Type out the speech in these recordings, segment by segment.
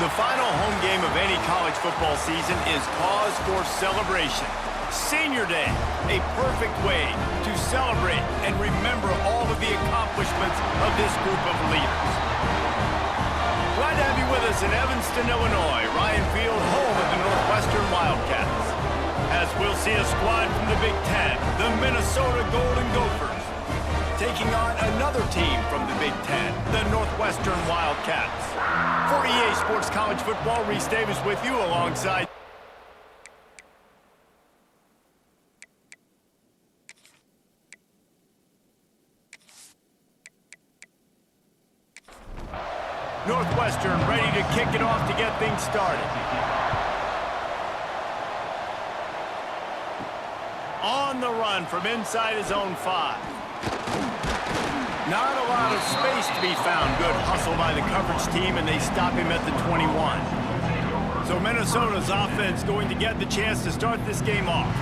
The final home game of any college football season is cause for celebration. Senior Day, a perfect way to celebrate and remember all of the accomplishments of this group of leaders. Glad to have you with us in Evanston, Illinois, Ryan Field, home of the Northwestern Wildcats. As we'll see a squad from the Big Ten, the Minnesota Golden Gophers, taking on another team from the Big Ten, the Northwestern Wildcats. For EA Sports College Football, Reese Davis with you alongside Northwestern ready to kick it off to get things started. On the run from inside his own 5. Not a lot of space to be found. Good hustle by the coverage team, and they stop him at the 21. So Minnesota's offense going to get the chance to start this game off.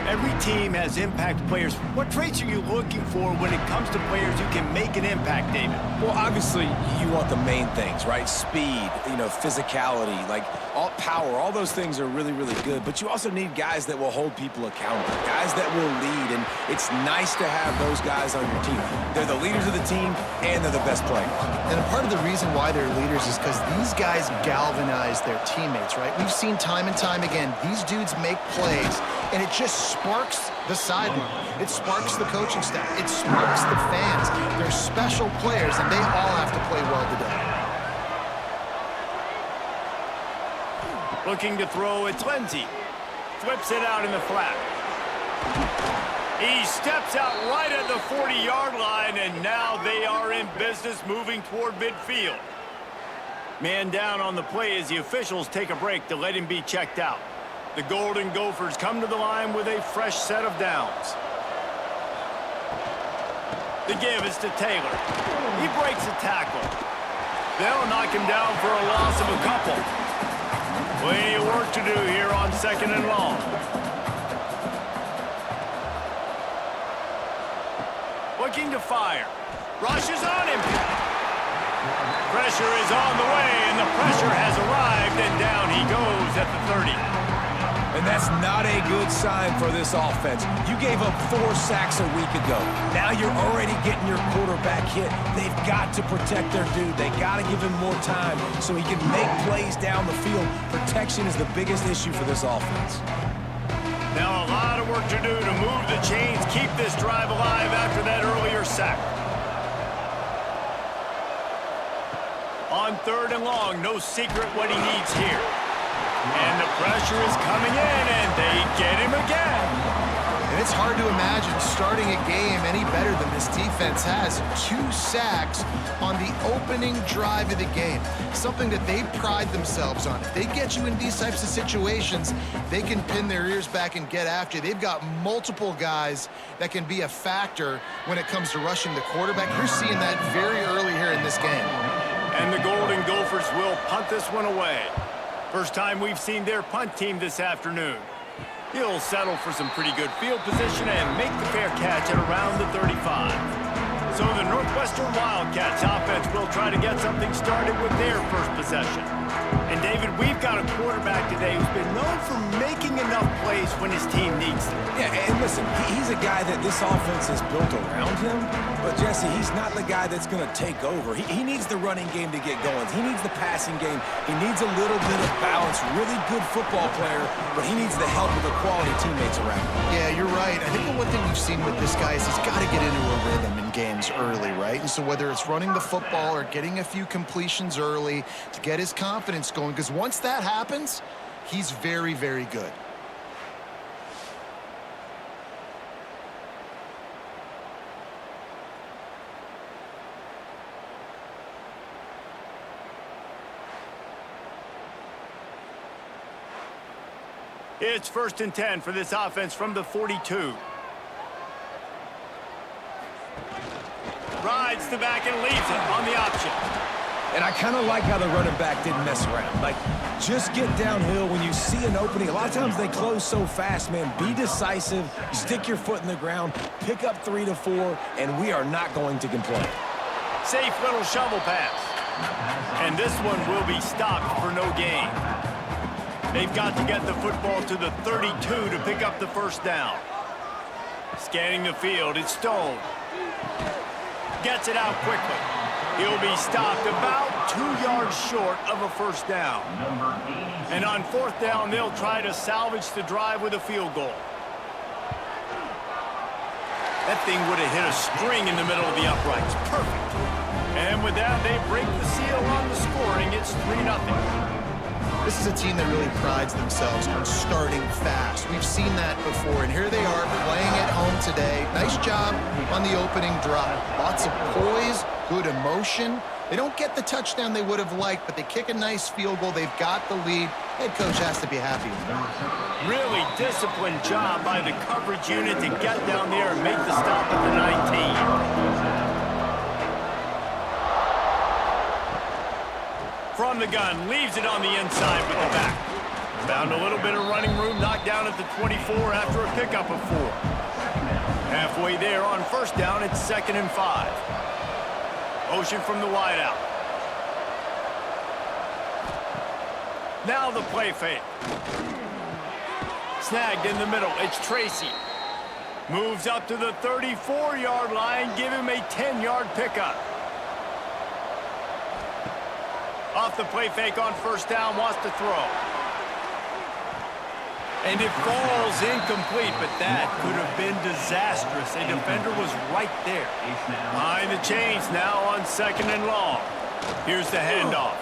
Every team has impact players. What traits are you looking for when it comes to players who can make an impact, David? Well, obviously, you want the main things, right? Speed, physicality, like all power, all those things are really, really good. But you also need guys that will hold people accountable, guys that will lead. And it's nice to have those guys on your team. They're the leaders of the team, and they're the best players. And a part of the reason why they're leaders is because these guys galvanize their teammates, right? We've seen time and time again, these dudes make plays, and it just sparks the sideline. It sparks the coaching staff. It sparks the fans. They're special players, and they all have to play well today. Looking to throw, it's Lindsey. Flips it out in the flat. He steps out right at the 40-yard line, and now they are in business moving toward midfield. Man down on the play as the officials take a break to let him be checked out. The Golden Gophers come to the line with a fresh set of downs. The give is to Taylor. He breaks a tackle. They'll knock him down for a loss of a couple. Plenty of work to do here on 2nd and long. Looking to fire. Rushes on him. Pressure is on the way, and the pressure has arrived, and down he goes at the 30. And that's not a good sign for this offense. You gave up 4 sacks a week ago. Now you're already getting your quarterback hit. They've got to protect their dude. They got to give him more time so he can make plays down the field. Protection is the biggest issue for this offense. Now a lot of work to do to move the chains, keep this drive alive after that earlier sack. On 3rd and long, no secret what he needs here. And the pressure is coming in, and they get him again. And it's hard to imagine starting a game any better than this defense has. 2 sacks on the opening drive of the game. Something that they pride themselves on. If they get you in these types of situations, they can pin their ears back and get after you. They've got multiple guys that can be a factor when it comes to rushing the quarterback. You're seeing that very early here in this game. And the Golden Gophers will punt this one away. First time we've seen their punt team this afternoon. He'll settle for some pretty good field position and make the fair catch at around the 35. So the Northwestern Wildcats offense will try to get something started with their first possession. And David, we've got a quarterback today who's been known for making enough plays when his team needs them. Yeah, and listen, he's a guy that this offense is built around him. But, Jesse, he's not the guy that's going to take over. He needs the running game to get going. He needs the passing game. He needs a little bit of balance. Really good football player, but he needs the help of the quality teammates around him. Yeah, you're right. I think the one thing we've seen with this guy is he's got to get into a rhythm in games early, right? And so whether it's running the football or getting a few completions early to get his confidence going, because once that happens, he's very, very good. It's 1st and 10 for this offense from the 42. Rides the back and leaves it on the option. And I kind of like how the running back didn't mess around. Like, just get downhill when you see an opening. A lot of times they close so fast, man. Be decisive, stick your foot in the ground, pick up 3 to 4, and we are not going to complain. Safe little shovel pass. And this one will be stopped for no gain. They've got to get the football to the 32 to pick up the first down. Scanning the field, it's Stone. Gets it out quickly. He'll be stopped about 2 yards short of a first down. And on fourth down, they'll try to salvage the drive with a field goal. That thing would have hit a string in the middle of the uprights. Perfect. And with that, they break the seal on the scoring. It's 3-0. This is a team that really prides themselves on starting fast. We've seen that before, and here they are playing at home today. Nice job on the opening drive. Lots of poise, good emotion. They don't get the touchdown they would have liked, but they kick a nice field goal. They've got the lead. Head coach has to be happy with them. Really disciplined job by the coverage unit to get down there and make the stop at the 19. From the gun, leaves it on the inside with the back. Found a little bit of running room, knocked down at the 24 after a pickup of 4. Halfway there on first down, it's 2nd and 5. Motion from the wideout. Now the play fake. Snagged in the middle, it's Tracy. Moves up to the 34-yard line, give him a 10-yard pickup. Off the play fake on first down, wants to throw. And it falls incomplete, but that could have been disastrous. A defender was right there. Behind the chains now on 2nd and long. Here's the handoff.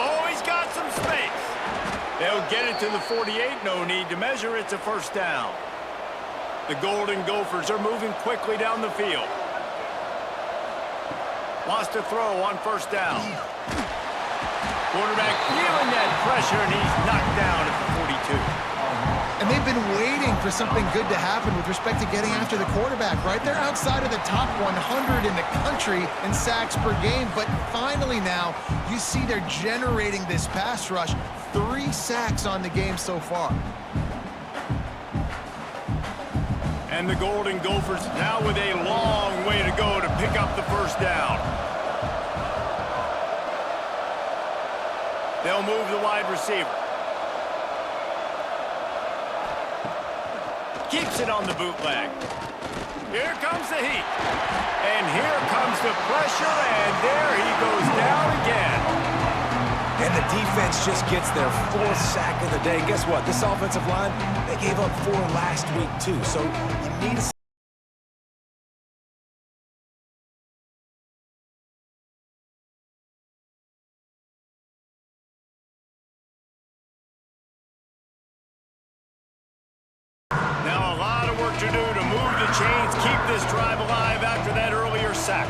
Oh, he's got some space. They'll get it to the 48, no need to measure. It's a first down. The Golden Gophers are moving quickly down the field. Wants to throw on first down. Quarterback feeling that pressure, and he's knocked down at the 42. And they've been waiting for something good to happen with respect to getting after the quarterback, right? They're outside of the top 100 in the country in sacks per game, but finally now you see they're generating this pass rush. 3 sacks on the game so far. And the Golden Gophers now with a long way to go to pick up the first down. They'll move the wide receiver. Keeps it on the bootleg. Here comes the heat. And here comes the pressure, and there he goes down again. And the defense just gets their 4th sack of the day. Guess what? This offensive line, they gave up 4 last week, too. So you need to... Now a lot of work to do to move the chains, keep this drive alive after that earlier sack.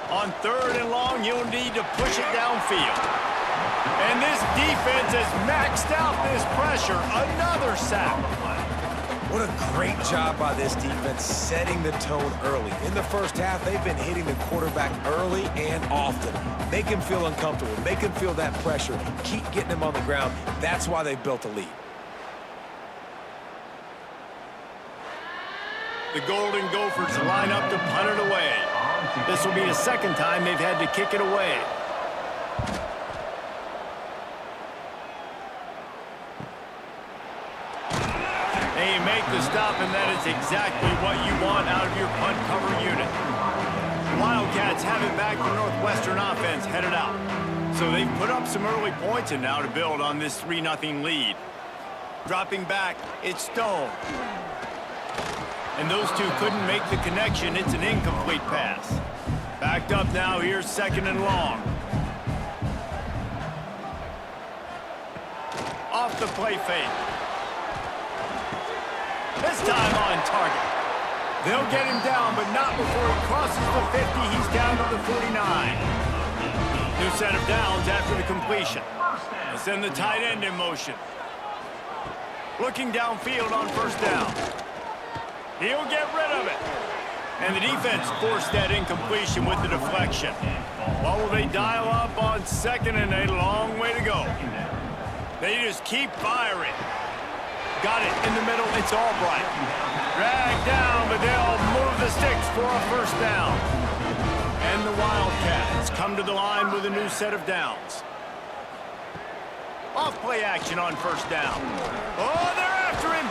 On 3rd and long, you'll need to push it downfield. And this defense has maxed out this pressure. Another sack. What a great job by this defense setting the tone early. In the first half, they've been hitting the quarterback early and often. Make him feel uncomfortable. Make him feel that pressure. Keep getting him on the ground. That's why they built a lead. The Golden Gophers line up to punt it away. This will be the 2nd time they've had to kick it away. They make the stop, and that is exactly what you want out of your punt cover unit. Wildcats have it back to Northwestern offense headed out. So they've put up some early points, and now to build on this 3-0 lead. Dropping back, it's Stone. And those two couldn't make the connection. It's an incomplete pass. Backed up now. Here's 2nd and long. Off the play fake. This time on target. They'll get him down, but not before he crosses the 50. He's down to the 49. New set of downs after the completion. They send the tight end in motion. Looking downfield on first down. He'll get rid of it. And the defense forced that incompletion with the deflection. What will they dial up on 2nd and a long way to go? They just keep firing. Got it in the middle. It's Albright. Dragged down, but they'll move the sticks for a first down. And the Wildcats come to the line with a new set of downs. Off play action on first down. Oh, they're after him.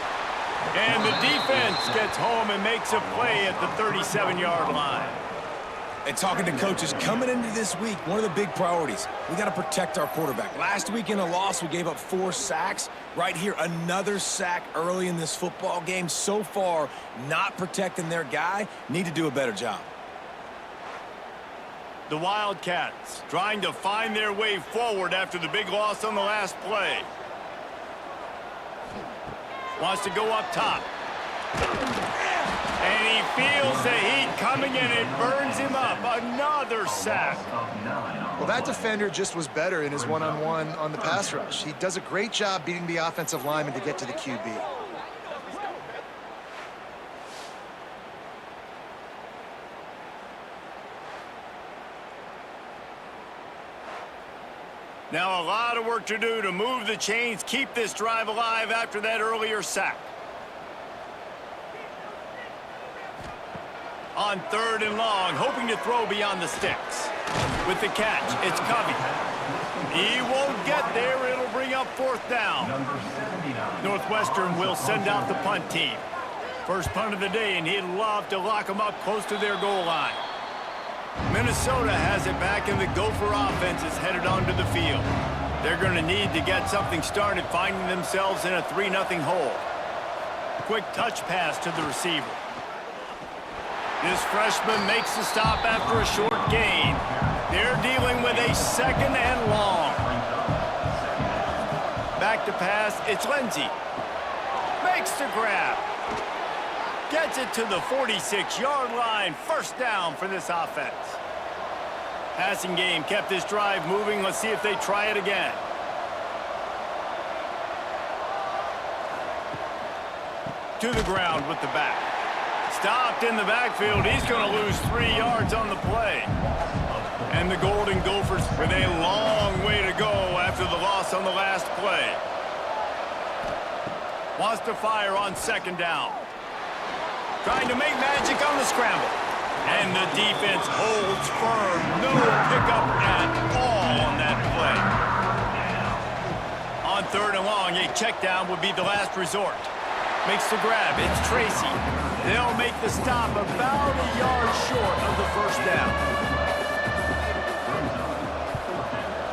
And the defense gets home and makes a play at the 37-yard line. And talking to coaches, coming into this week, one of the big priorities, we got to protect our quarterback. Last week in a loss, we gave up 4 sacks. Right here, another sack early in this football game. So far, not protecting their guy. Need to do a better job. The Wildcats trying to find their way forward after the big loss on the last play. Wants to go up top. And he feels the heat coming in. It burns him up. Another sack. Well, that defender just was better in his one-on-one on the pass rush. He does a great job beating the offensive lineman to get to the QB. Now a lot of work to do to move the chains, keep this drive alive after that earlier sack. On 3rd and long, hoping to throw beyond the sticks. With the catch, it's Covey. He won't get there. It'll bring up 4th down. Northwestern will send out the punt team. First punt of the day, and he'd love to lock them up close to their goal line. Minnesota has it back, and the Gopher offense is headed onto the field. They're going to need to get something started, finding themselves in a 3-0 hole. Quick touch pass to the receiver. This freshman makes the stop after a short gain. They're dealing with a 2nd and long. Back to pass, it's Lindsey. Makes the grab. Gets it to the 46-yard line. First down for this offense. Passing game kept this drive moving. Let's see if they try it again. To the ground with the back. Stopped in the backfield. He's going to lose 3 yards on the play. And the Golden Gophers with a long way to go after the loss on the last play. Wants to fire on 2nd down. Trying to make magic on the scramble. And the defense holds firm. No pickup at all on that play. On 3rd and long, a check down would be the last resort. Makes the grab. It's Tracy. They'll make the stop about a yard short of the first down.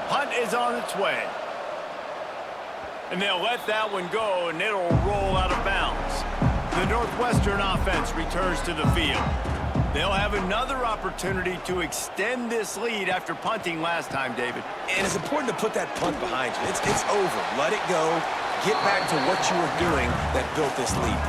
Hunt is on its way. And they'll let that one go, and it'll roll out of bounds. The Northwestern offense returns to the field. They'll have another opportunity to extend this lead after punting last time, David. And it's important to put that punt behind you. It's over. Let it go. Get back to what you were doing that built this lead.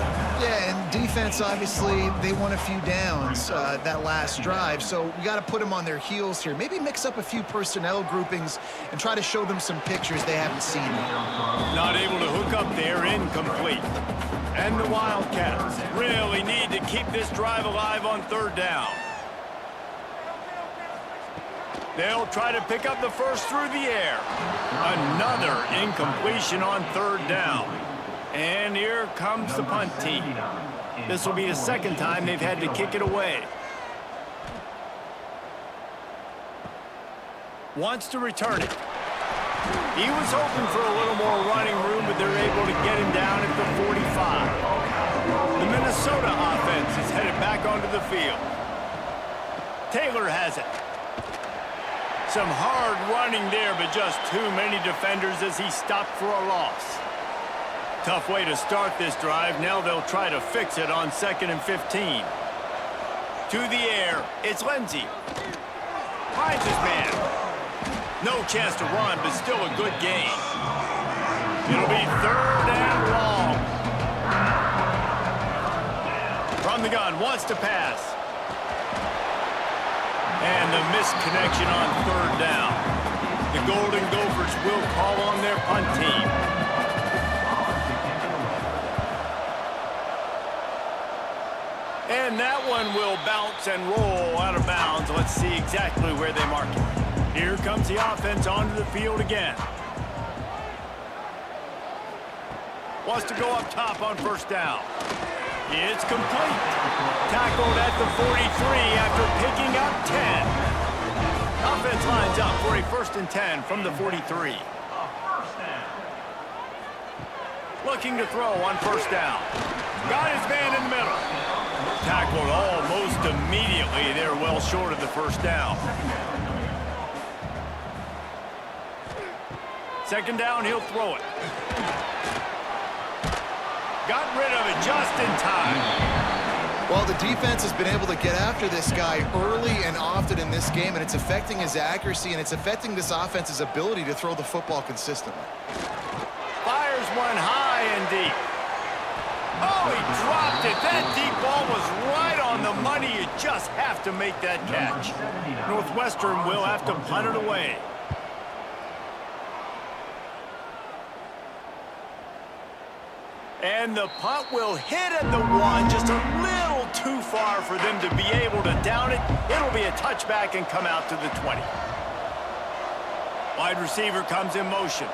Yeah, and defense, obviously, they won a few downs that last drive, so we got to put them on their heels here. Maybe mix up a few personnel groupings and try to show them some pictures they haven't seen yet. Not able to hook up there, incomplete. And the Wildcats really need to keep this drive alive on 3rd down. They'll try to pick up the first through the air. Another incompletion on 3rd down. And here comes the punt team. This will be the 2nd time they've had to kick it away. Wants to return it. He was hoping for a little more running room, but they're able to get him down at the 45. The Minnesota offense is headed back onto the field. Taylor has it. Some hard running there, but just too many defenders as he stopped for a loss. Tough way to start this drive. Now they'll try to fix it on 2nd and 15. To the air, it's Lindsey. Finds his man. No chance to run, but still a good gain. It'll be 3rd and long. From the gun, wants to pass. And the missed connection on 3rd down. The Golden Gophers will call on their punt team. And that one will bounce and roll out of bounds. Let's see exactly where they mark it. Here comes the offense onto the field again. Wants to go up top on 1st down. It's complete. Tackled at the 43 after picking up 10. Offense lines up for a 1st and 10 from the 43. Looking to throw on 1st down. Got his man in the middle. Tackled almost immediately. They're well short of the 1st down. 2nd down, he'll throw it. Got rid of it just in time. Well, the defense has been able to get after this guy early and often in this game, and it's affecting his accuracy, and it's affecting this offense's ability to throw the football consistently. Fires one high and deep. Oh, he dropped it. That deep ball was right on the money. You just have to make that catch. Northwestern will have to punt it away. And the punt will hit at the 1, just a little too far for them to be able to down it. It'll be a touchback and come out to the 20. Wide receiver comes in motion.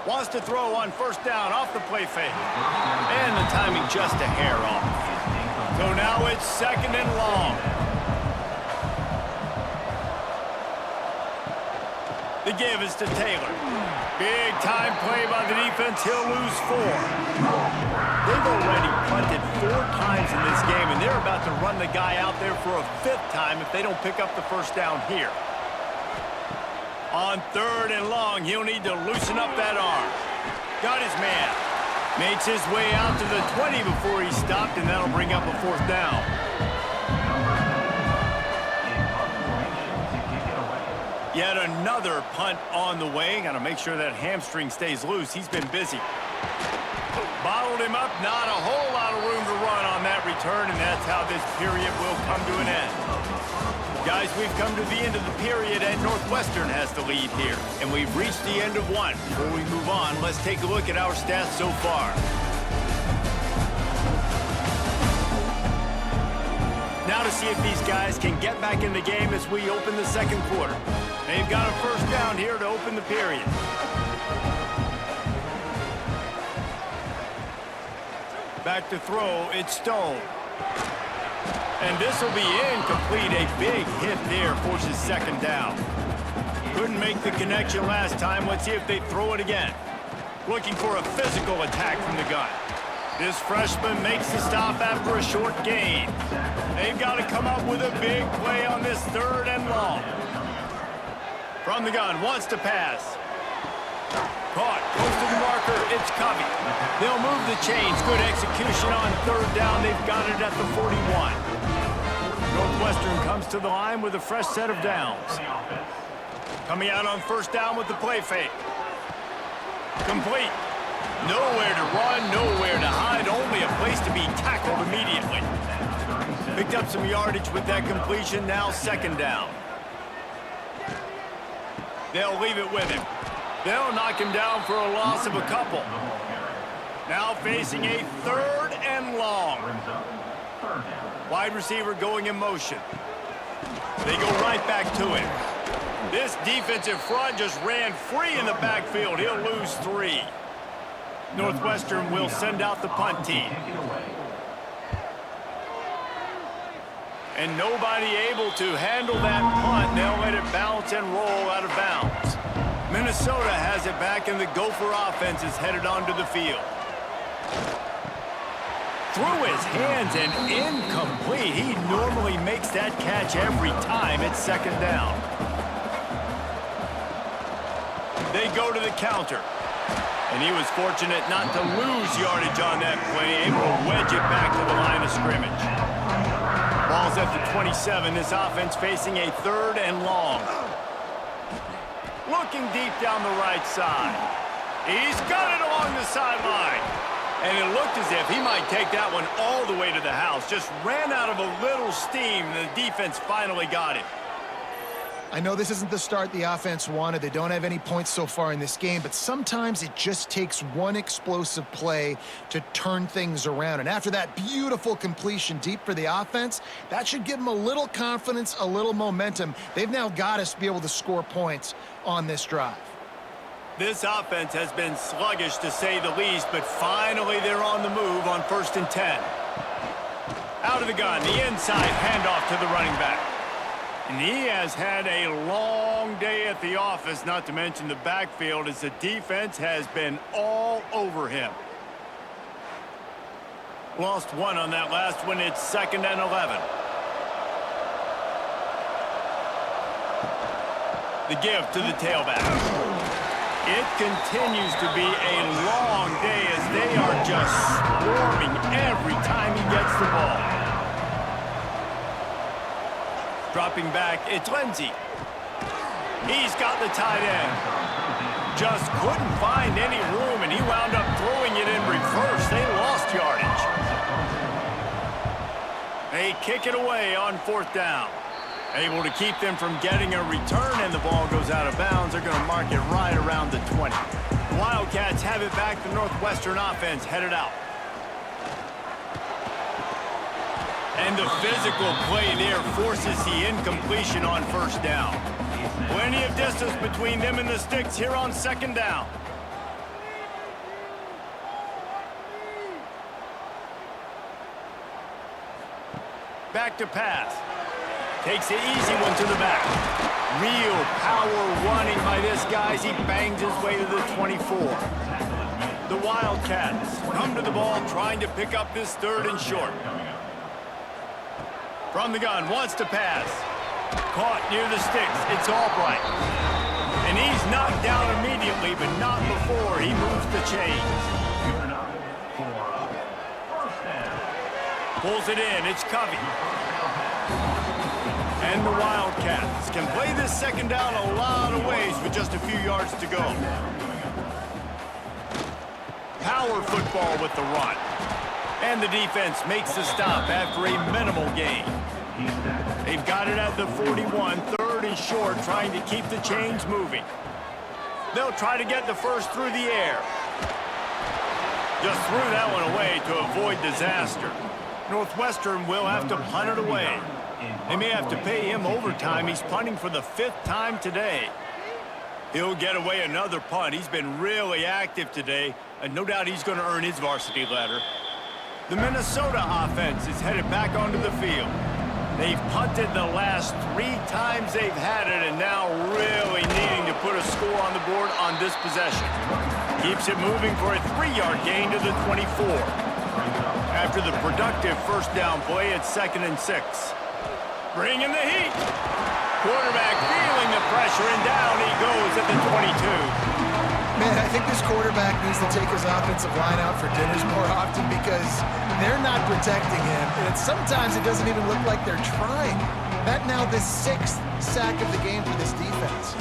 Wants to throw on 1st down off the play fake. And the timing just a hair off. So now it's 2nd and long. The give is to Taylor. Big time play by the defense. He'll lose 4. They've already punted 4 times in this game, and they're about to run the guy out there for a 5th time if they don't pick up the 1st down here. On 3rd and long, he'll need to loosen up that arm. Got his man. Makes his way out to the 20 before he stopped, and that'll bring up a 4th down. Yet another punt on the way. Got to make sure that hamstring stays loose. He's been busy. Bottled him up. Not a whole lot of room to run on that return, and that's how this period will come to an end. Guys, we've come to the end of the period, and Northwestern has the lead here. And we've reached the end of 1. Before we move on, let's take a look at our stats so far. Now to see if these guys can get back in the game as we open the 2nd quarter. They've got a 1st down here to open the period. Back to throw, it's Stone. And this will be incomplete. A big hit there forces 2nd down. Couldn't make the connection last time. Let's see if they throw it again. Looking for a physical attack from the gun. This freshman makes the stop after a short gain. They've got to come up with a big play on this 3rd and long. From the gun, wants to pass. Caught, close to the marker, it's Covey. They'll move the chains. Good execution on 3rd down. They've got it at the 41. Northwestern comes to the line with a fresh set of downs. Coming out on 1st down with the play fake. Complete. Nowhere to run, nowhere to hide, only a place to be tackled immediately. Picked up some yardage with that completion, now 2nd down. They'll leave it with him. They'll knock him down for a loss of a couple. Now facing a 3rd and long. Wide receiver going in motion. They go right back to him. This defensive front just ran free in the backfield. He'll lose 3. Northwestern will send out the punt team. And nobody able to handle that punt. They'll let it bounce and roll out of bounds. Minnesota has it back, and the Gopher offense is headed onto the field. Through his hands and incomplete. He normally makes that catch every time. It's 2nd down. They go to the counter. And he was fortunate not to lose yardage on that play, able to wedge it back to the line of scrimmage. Ball's at the 27. This offense facing a 3rd and long. Looking deep down the right side. He's got it along the sideline. And it looked as if he might take that one all the way to the house. Just ran out of a little steam, and the defense finally got it. I know this isn't the start the offense wanted. They don't have any points so far in this game, but sometimes it just takes one explosive play to turn things around. And after that beautiful completion deep for the offense, that should give them a little confidence, a little momentum. They've now got us to be able to score points on this drive. This offense has been sluggish to say the least, but finally they're on the move on 1st and 10. Out of the gun, the inside handoff to the running back. And he has had a long day at the office, not to mention the backfield, as the defense has been all over him. Lost one on that last one. It's 2nd and 11. The give to the tailback. It continues to be a long day as they are just swarming every time he gets the ball. Dropping back, it's Lindsey. He's got the tight end. Just couldn't find any room, and he wound up throwing it in reverse. They lost yardage. They kick it away on 4th down. Able to keep them from getting a return, and the ball goes out of bounds. They're going to mark it right around the 20. The Wildcats have it back. The Northwestern offense headed out. And the physical play there forces the incompletion on 1st down. Plenty of distance between them and the sticks here on 2nd down. Back to pass. Takes the easy one to the back. Real power running by this guy as he bangs his way to the 24. The Wildcats come to the ball trying to pick up this 3rd and short. From the gun, wants to pass. Caught near the sticks. It's Albright. And he's knocked down immediately, but not before he moves the chains. Pulls it in. It's Covey. And the Wildcats can play this 2nd down a lot of ways with just a few yards to go. Power football with the run. And the defense makes the stop after a minimal gain. They've got it at the 41, 3rd and short, trying to keep the chains moving. They'll try to get the first through the air. Just threw that one away to avoid disaster. Northwestern will have to punt it away. They may have to pay him overtime. He's punting for the 5th time today. He'll get away another punt. He's been really active today, and no doubt he's going to earn his varsity letter. The Minnesota offense is headed back onto the field. They've punted the last 3 times they've had it, and now really needing to put a score on the board on this possession. Keeps it moving for a 3-yard gain to the 24. After the productive 1st down play, it's 2nd and 6. Bringing the heat. Quarterback feeling the pressure, and down he goes at the 22. Man, I think this quarterback needs to take his offensive line out for dinners more often because they're not protecting him. And sometimes it doesn't even look like they're trying. That now the 6th sack of the game for this defense.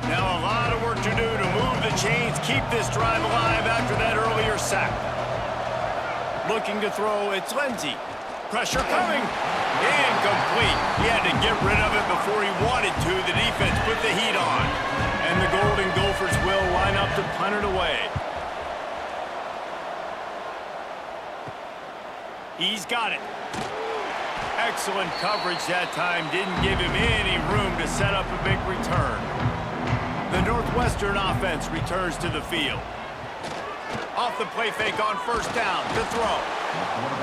Now a lot of work to do to move the chains, keep this drive alive after that earlier sack. Looking to throw, it's Lindsey. Pressure coming. Incomplete. He had to get rid of it before he wanted to. The defense put the heat on. And the Golden Gophers will line up to punt it away. He's got it. Excellent coverage that time. Didn't give him any room to set up a big return. The Northwestern offense returns to the field. Off the play fake on 1st down to throw.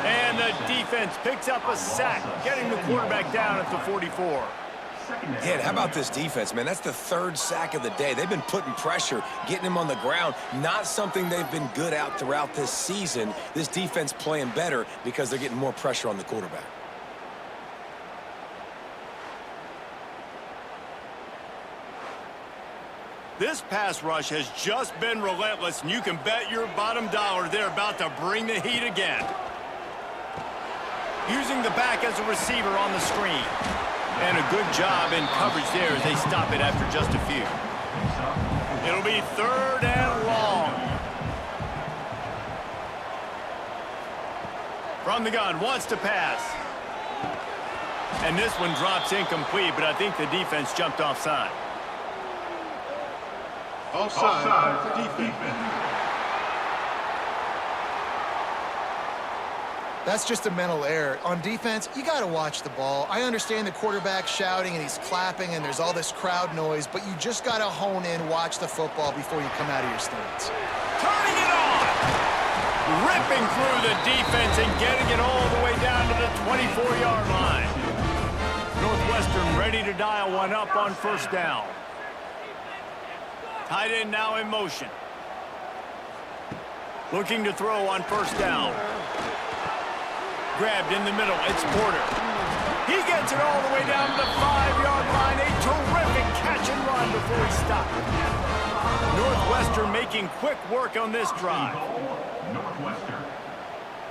And the defense picks up a sack, getting the quarterback down at the 44. Yeah, how about this defense, man? That's the 3rd sack of the day. They've been putting pressure, getting him on the ground. Not something they've been good at throughout this season. This defense playing better because they're getting more pressure on the quarterback. This pass rush has just been relentless, and you can bet your bottom dollar they're about to bring the heat again. Using the back as a receiver on the screen. And a good job in coverage there as they stop it after just a few. It'll be 3rd and long. From the gun, wants to pass. And this one drops incomplete, but I think the defense jumped offside. Offside, defense. That's just a mental error. On defense, you got to watch the ball. I understand the quarterback shouting and he's clapping and there's all this crowd noise, but you just got to hone in, watch the football before you come out of your stance. Turning it on! Ripping through the defense and getting it all the way down to the 24-yard line. Northwestern ready to dial one up on first down. Tight end now in motion. Looking to throw on first down. Grabbed in the middle. It's Porter. He gets it all the way down to the 5-yard line. A terrific catch and run before he stopped. Northwestern making quick work on this drive. Northwestern.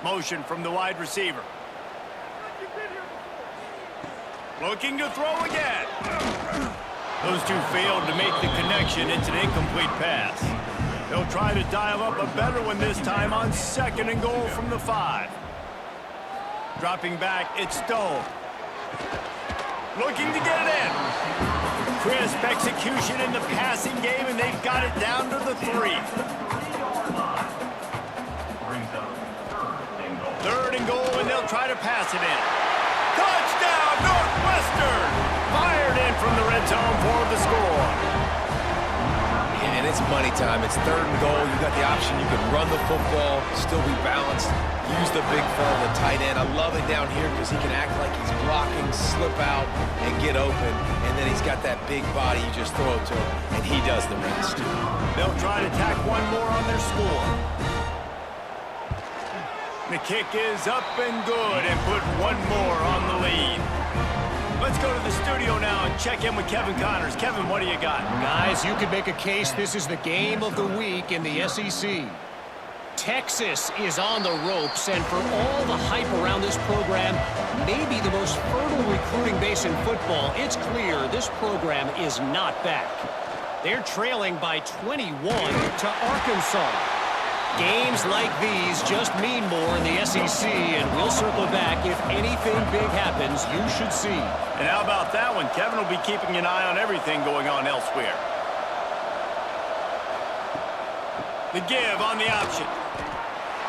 Motion from the wide receiver. Looking to throw again. Those two failed to make the connection. It's an incomplete pass. They'll try to dial up a better one this time on 2nd and goal from the 5. Dropping back, it's Stone. Looking to get it in. Crisp execution in the passing game, and they've got it down to the 3. 3rd and goal, and they'll try to pass it in. Touchdown, Northwestern! Fired in from the red zone for the score. Yeah, and it's money time. It's 3rd and goal. You got the option. You can run the football, still be balanced, use the big fella, the tight end. I love it down here because he can act like he's blocking, slip out, and get open. And then he's got that big body. You just throw it to him, and he does the rest. They'll try to tack one more on their score. The kick is up and good and put one more on the lead. Let's go to the studio now and check in with Kevin Connors. Kevin, what do you got? Guys, you could make a case this is the game of the week in the SEC. Texas is on the ropes, and for all the hype around this program, maybe the most fertile recruiting base in football, it's clear this program is not back. They're trailing by 21 to Arkansas. Games like these just mean more in the SEC, and we'll circle back. If anything big happens, you should see. And how about that one? Kevin will be keeping an eye on everything going on elsewhere. The give on the option.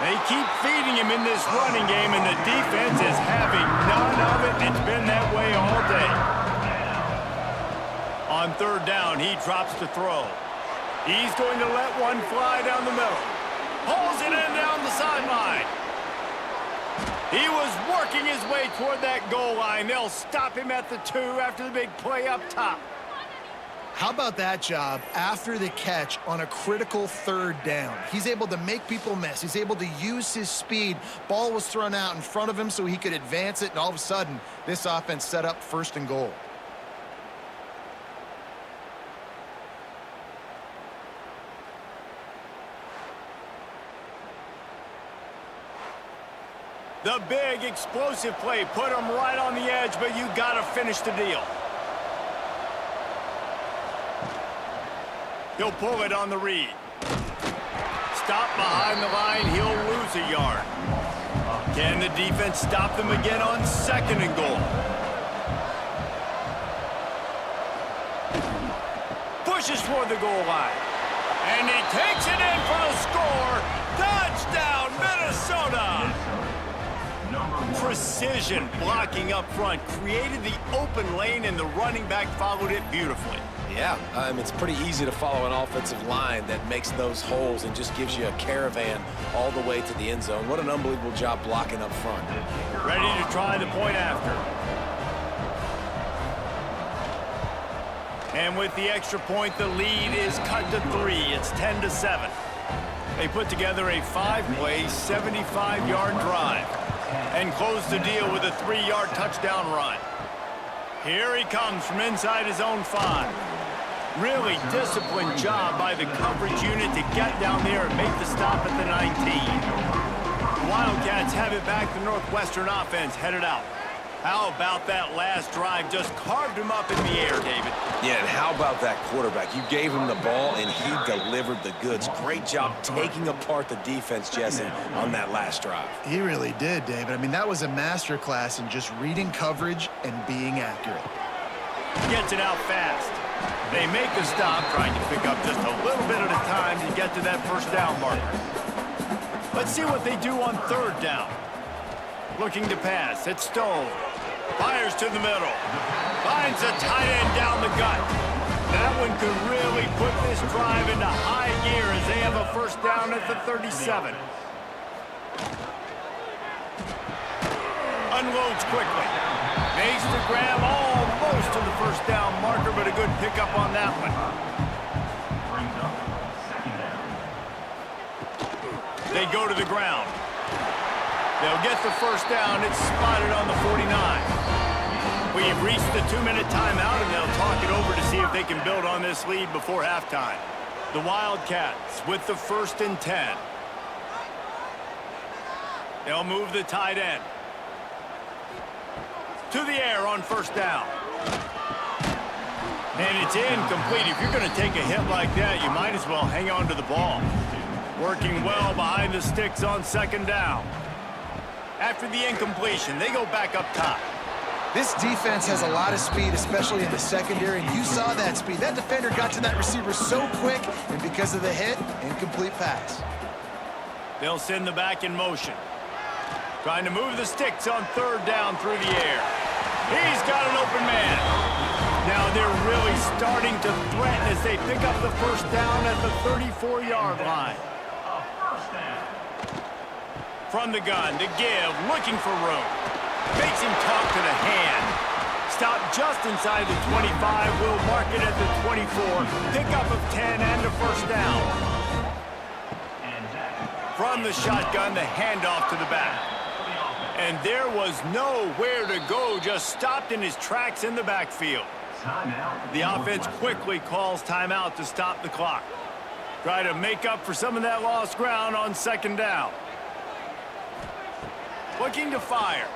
They keep feeding him in this running game, and the defense is having none of it. It's been that way all day. On 3rd down, he drops to throw. He's going to let one fly down the middle. Pulls it in down the sideline. He was working his way toward that goal line. They'll stop him at the 2 after the big play up top. How about that job after the catch on a critical 3rd down? He's able to make people miss. He's able to use his speed. Ball was thrown out in front of him so he could advance it, and all of a sudden, this offense set up 1st and goal. The big explosive play put him right on the edge, but you got to finish the deal. He'll pull it on the read. Stop behind the line. He'll lose a yard. Can the defense stop them again on 2nd and goal? Pushes toward the goal line. And he takes it in for the score. Touchdown, Minnesota! Precision blocking up front created the open lane, and the running back followed it beautifully. Yeah, it's pretty easy to follow an offensive line that makes those holes and just gives you a caravan all the way to the end zone. What an unbelievable job blocking up front. Ready to try the point after. And with the extra point, the lead is cut to 3. It's 10-7. They put together a 5-play, 75-yard drive and close the deal with a 3-yard touchdown run. Here he comes from inside his own 5. Really disciplined job by the coverage unit to get down there and make the stop at the 19. The Wildcats have it back. The Northwestern offense headed out. How about that last drive? Just carved him up in the air, David. Yeah, and how about that quarterback? You gave him the ball, and he delivered the goods. Great job taking apart the defense, Jesse, on that last drive. He really did, David. I mean, that was a masterclass in just reading coverage and being accurate. Gets it out fast. They make the stop, trying to pick up just a little bit at a time to get to that 1st down marker. Let's see what they do on 3rd down. Looking to pass. It's Stone. Fires to the middle. Finds a tight end down the gut. That one could really put this drive into high gear as they have a 1st down at the 37. Unloads quickly. Makes the grab almost to the first down marker, but a good pickup on that one. Brings up second down. They go to the ground. They'll get the first down. It's spotted on the 49. We've reached the 2-minute timeout, and they'll talk it over to see if they can build on this lead before halftime. The Wildcats with the 1st and 10. They'll move the tight end. To the air on first down. And it's incomplete. If you're going to take a hit like that, you might as well hang on to the ball. Working well behind the sticks on second down. After the incompletion, they go back up top. This defense has a lot of speed, especially in the secondary, and you saw that speed. That defender got to that receiver so quick, and because of the hit, incomplete pass. They'll send the back in motion. Trying to move the sticks on third down through the air. He's got an open man. Now they're really starting to threaten as they pick up the first down at the 34-yard line. From the gun, to give, looking for room. Makes him talk to the hand. Stop just inside the 25. Will mark it at the 24. Pickup of 10 and a first down. From the shotgun, the handoff to the back. And there was nowhere to go, just stopped in his tracks in the backfield. The offense quickly calls timeout to stop the clock. Try to make up for some of that lost ground on second down. Looking to fire.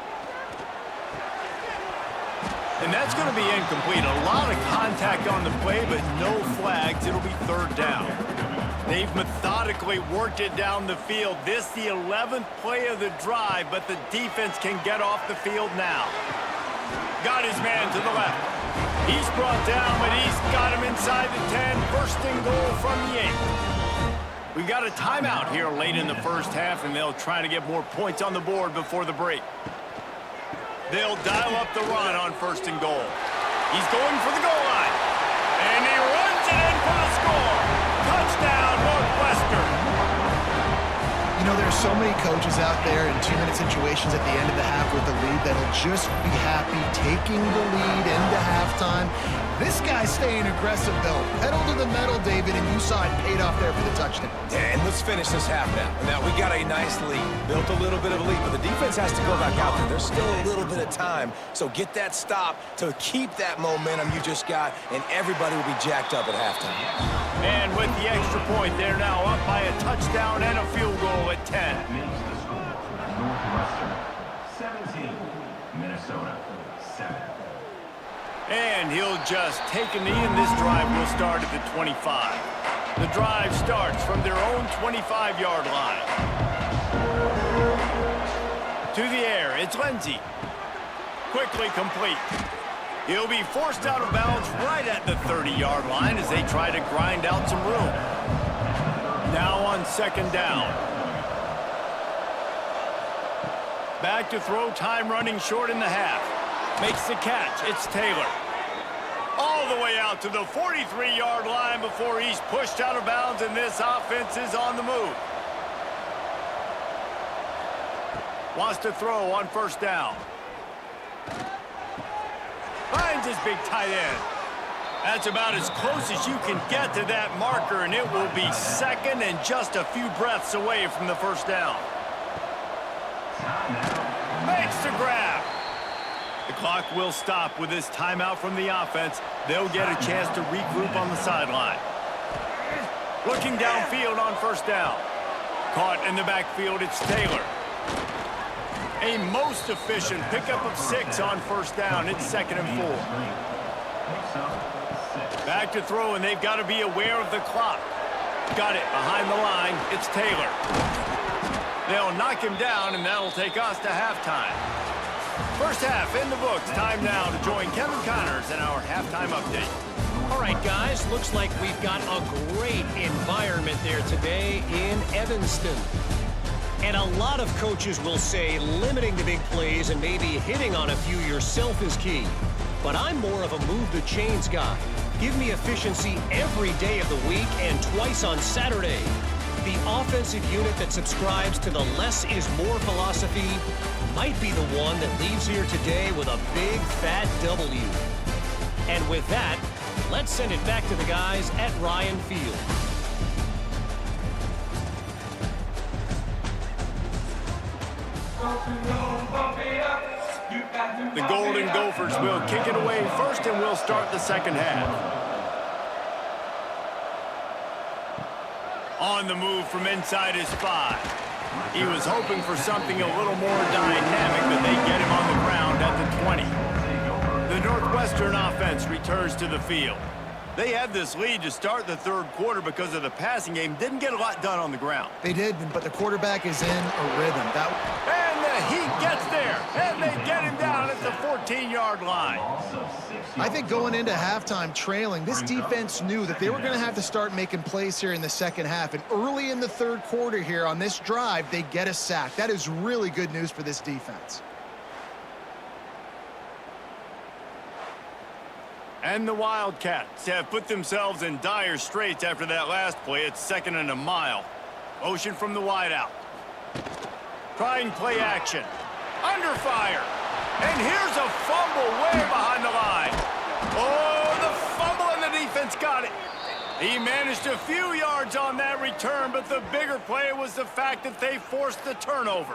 And that's going to be incomplete. A lot of contact on the play, but no flags. It'll be third down. They've methodically worked it down the field. This the 11th play of the drive, but the defense can get off the field now. Got his man to the left. He's brought down, but he's got him inside the 10. First and goal from the 8. We've got a timeout here late in the first half, and they'll try to get more points on the board before the break. They'll dial up the run on first and goal. He's going for the goal line. And he runs it in for the score. Touchdown, Northwestern. You know, there's so many coaches out there in 2-minute situations at the end of the half with the lead that'll just be happy taking the lead into halftime. This guy's staying aggressive, though. Pedal to the metal, David, and you saw it paid off there for the touchdown. Yeah, and let's finish this half now. Now, we got a nice lead. Built a little bit of a lead, but the defense has to go back out there. There's still a little bit of time, so get that stop to keep that momentum you just got, and everybody will be jacked up at halftime. And with the extra point, they're now up by a touchdown and a field goal at 10. Makes the score. Northwestern 17, Minnesota 7. And he'll just take a knee, and this drive will start at the 25. The drive starts from their own 25-yard line. To the air, it's Lindsey. Quickly complete. He'll be forced out of bounds right at the 30-yard line as they try to grind out some room. Now on second down. Back to throw, time running short in the half. Makes the catch. It's Taylor. All the way out to the 43-yard line before he's pushed out of bounds, and this offense is on the move. Wants to throw on first down. Finds his big tight end. That's about as close as you can get to that marker, and it will be second and just a few breaths away from the first down. Makes the grab. The clock will stop with this timeout from the offense. They'll get a chance to regroup on the sideline. Looking downfield on first down. Caught in the backfield, it's Taylor. A most efficient pickup of 6 on first down. It's second and 4. Back to throw, and they've got to be aware of the clock. Got it behind the line. It's Taylor. They'll knock him down, and that'll take us to halftime. First half in the books. Time now to join Kevin Connors in our halftime update. All right, guys, looks like we've got a great environment there today in Evanston. And a lot of coaches will say limiting the big plays and maybe hitting on a few yourself is key. But I'm more of a move the chains guy. Give me efficiency every day of the week and twice on Saturday. The offensive unit that subscribes to the less is more philosophy might be the one that leaves here today with a big, fat W. And with that, let's send it back to the guys at Ryan Field. The Golden Gophers will kick it away first, and we'll start the second half. On the move from inside his 5. He was hoping for something a little more dynamic, but they get him on the ground at the 20. The Northwestern offense returns to the field. They had this lead to start the third quarter because of the passing game. Didn't get a lot done on the ground. They did, but the quarterback is in a rhythm. And the Heat gets there, and they get him down at the 14-yard line. I think going into halftime trailing, this defense knew that they were going to have to start making plays here in the second half. And early in the third quarter here on this drive, they get a sack. That is really good news for this defense. And the Wildcats have put themselves in dire straits after that last play. It's 2nd and a mile. Motion from the wideout. Trying play action. Under fire. And here's a fumble way behind the line. Oh, the fumble, and the defense got it. He managed a few yards on that return, but the bigger play was the fact that they forced the turnover.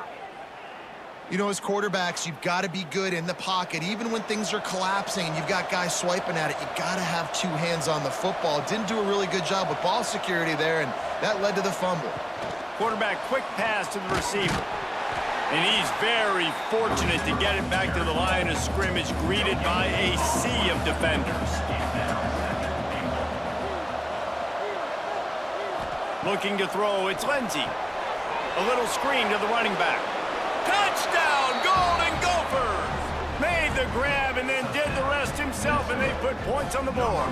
You know, as quarterbacks, you've got to be good in the pocket. Even when things are collapsing and you've got guys swiping at it, you've got to have 2 hands on the football. Didn't do a really good job with ball security there, and that led to the fumble. Quarterback quick pass to the receiver. And he's very fortunate to get it back to the line of scrimmage, greeted by a sea of defenders. Looking to throw, it's Lindsey. A little screen to the running back. Touchdown, Golden Gophers! Made the grab and then did the rest himself, and they put points on the board.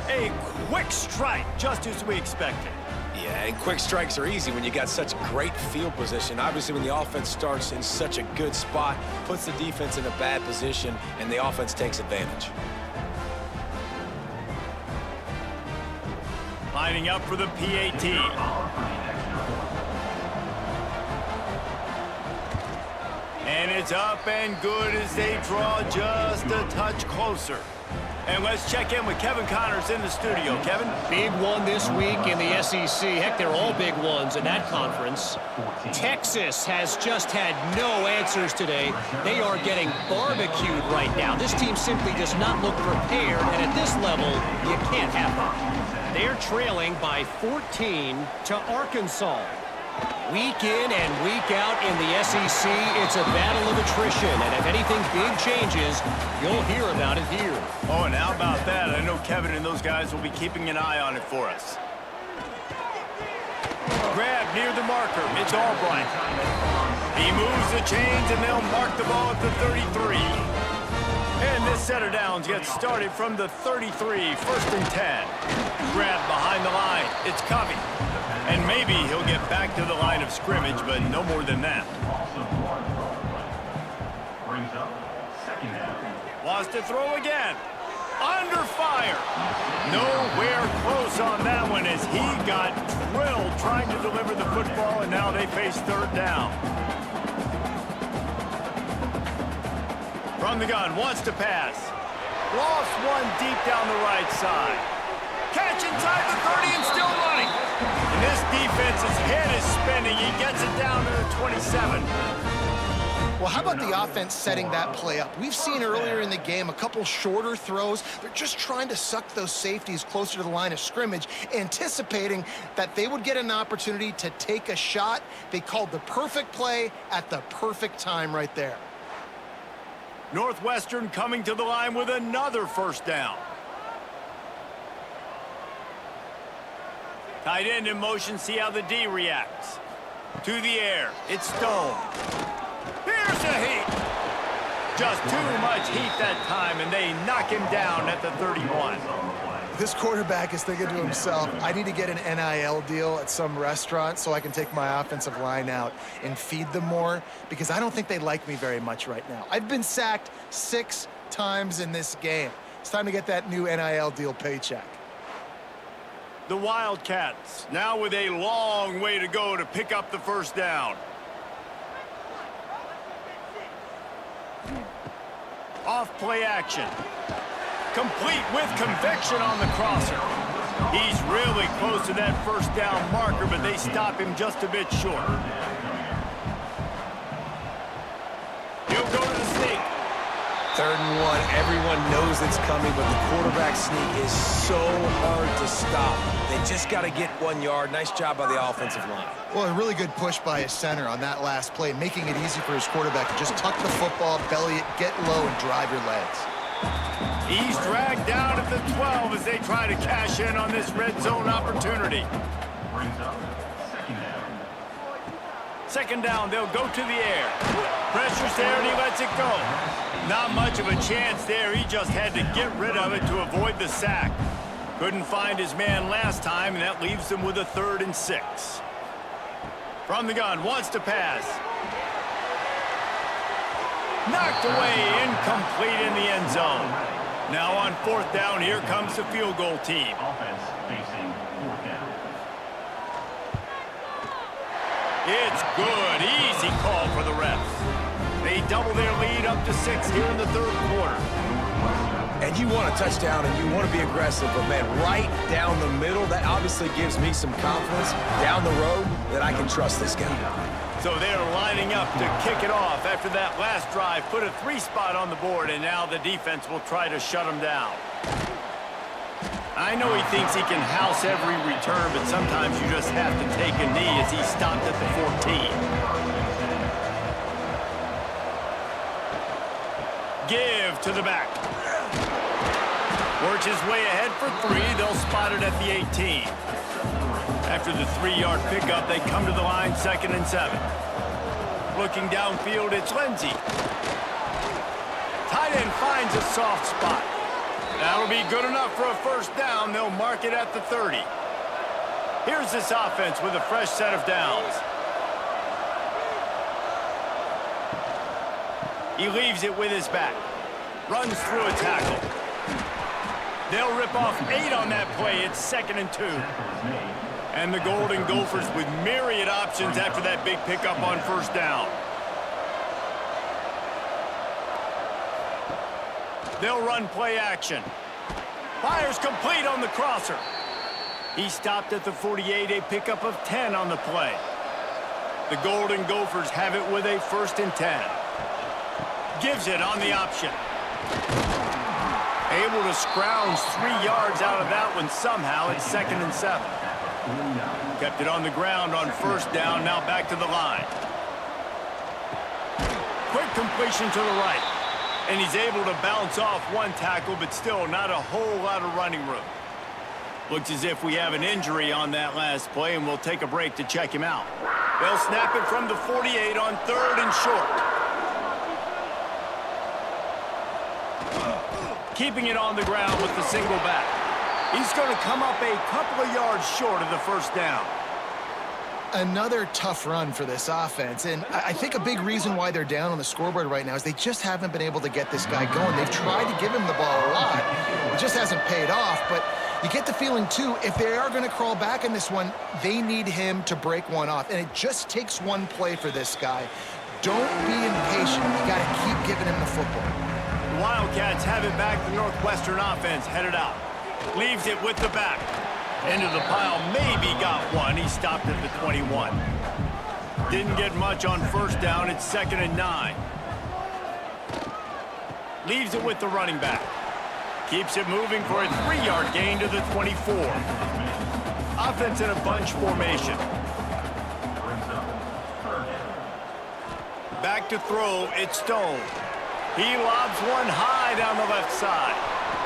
A quick strike, just as we expected. Yeah, and quick strikes are easy when you got such great field position. Obviously, when the offense starts in such a good spot, puts the defense in a bad position, and the offense takes advantage. Lining up for the PAT. And it's up and good as they draw just a touch closer. And let's check in with Kevin Connors in the studio. Kevin? Big one this week in the SEC. Heck, they're all big ones in that conference. Texas has just had no answers today. They are getting barbecued right now. This team simply does not look prepared, and at this level, you can't have them. They're trailing by 14 to Arkansas. Week in and week out in the SEC, it's a battle of attrition, and if anything big changes, you'll hear about it here. Oh, and how about that? I know Kevin and those guys will be keeping an eye on it for us. Grab near the marker, Mitch Albright. He moves the chains, and they'll mark the ball at the 33. And this set of downs gets started from the 33, 1st and 10. Grab behind the line, it's Covey. And maybe he'll get back to the line of scrimmage, but no more than that. Brings up 2nd down. Wants to throw again. Under fire. Nowhere close on that one as he got drilled trying to deliver the football, and now they face 3rd down. From the gun, wants to pass. Lost one deep down the right side. Catch inside the 30 and still running. And this defense's head is spinning. He gets it down to the 27. Well, how about the offense setting that play up? We've seen earlier in the game a couple shorter throws. They're just trying to suck those safeties closer to the line of scrimmage, anticipating that they would get an opportunity to take a shot. They called the perfect play at the perfect time right there. Northwestern coming to the line with another 1st down. Tight end in motion, see how the D reacts. To the air, it's Stone. Here's the heat. Just too much heat that time, and they knock him down at the 31. This quarterback is thinking to himself, I need to get an NIL deal at some restaurant so I can take my offensive line out and feed them more, because I don't think they like me very much right now. I've been sacked 6 times in this game. It's time to get that new NIL deal paycheck. The Wildcats now with a long way to go to pick up the first down. Off play action. Complete with conviction on the crosser. He's really close to that first down marker, but they stop him just a bit short. He'll go to the sneak. 3rd and 1. Everyone knows it's coming, but the quarterback sneak is so hard to stop. They just got to get 1 yard. Nice job by the offensive line. Well, a really good push by his center on that last play, making it easy for his quarterback to just tuck the football, belly it, get low, and drive your legs. He's dragged down at the 12 as they try to cash in on this red zone opportunity. Brings up second down. Second down, they'll go to the air. Pressure's there and he lets it go. Not much of a chance there. He just had to get rid of it to avoid the sack. Couldn't find his man last time, and that leaves him with a 3rd and 6. From the gun, wants to pass. Knocked away, incomplete in the end zone. Now on 4th down, here comes the field goal team. Offense facing 4th down. It's good. Easy call for the refs. They double their lead up to 6 here in the 3rd quarter. And you want a touchdown and you want to be aggressive, but man, right down the middle, that obviously gives me some confidence down the road that I can trust this guy. So they're lining up to kick it off after that last drive. Put a 3 spot on the board, and now the defense will try to shut him down. I know he thinks he can house every return, but sometimes you just have to take a knee as he stopped at the 14. Give to the back. Works his way ahead for 3. They'll spot it at the 18. After the 3-yard pickup, they come to the line 2nd and 7. Looking downfield, it's Lindsey. Tight end finds a soft spot. That'll be good enough for a first down. They'll mark it at the 30. Here's this offense with a fresh set of downs. He leaves it with his back. Runs through a tackle. They'll rip off 8 on that play. It's 2nd and 2. And the Golden Gophers with myriad options after that big pickup on first down. They'll run play action. Fires complete on the crosser. He stopped at the 48, a pickup of 10 on the play. The Golden Gophers have it with a 1st and 10. Gives it on the option. Able to scrounge 3 yards out of that one somehow. It's 2nd and 7. Kept it on the ground on first down. Now back to the line. Quick completion to the right. And he's able to bounce off 1 tackle, but still not a whole lot of running room. Looks as if we have an injury on that last play, and we'll take a break to check him out. They'll snap it from the 48 on 3rd and short. Keeping it on the ground with the single back. He's going to come up a couple of yards short of the first down. Another tough run for this offense, and I think a big reason why they're down on the scoreboard right now is they just haven't been able to get this guy going. They've tried to give him the ball a lot. It just hasn't paid off, but you get the feeling, too, if they are going to crawl back in this one, they need him to break one off, and it just takes 1 play for this guy. Don't be impatient. You got to keep giving him the football. The Wildcats have it back. The Northwestern offense headed out. Leaves it with the back. Into the pile, maybe got 1. He stopped at the 21. Didn't get much on first down. It's 2nd and 9. Leaves it with the running back. Keeps it moving for a 3-yard gain to the 24. Offense in a bunch formation. Back to throw, it's Stone. He lobs one high down the left side.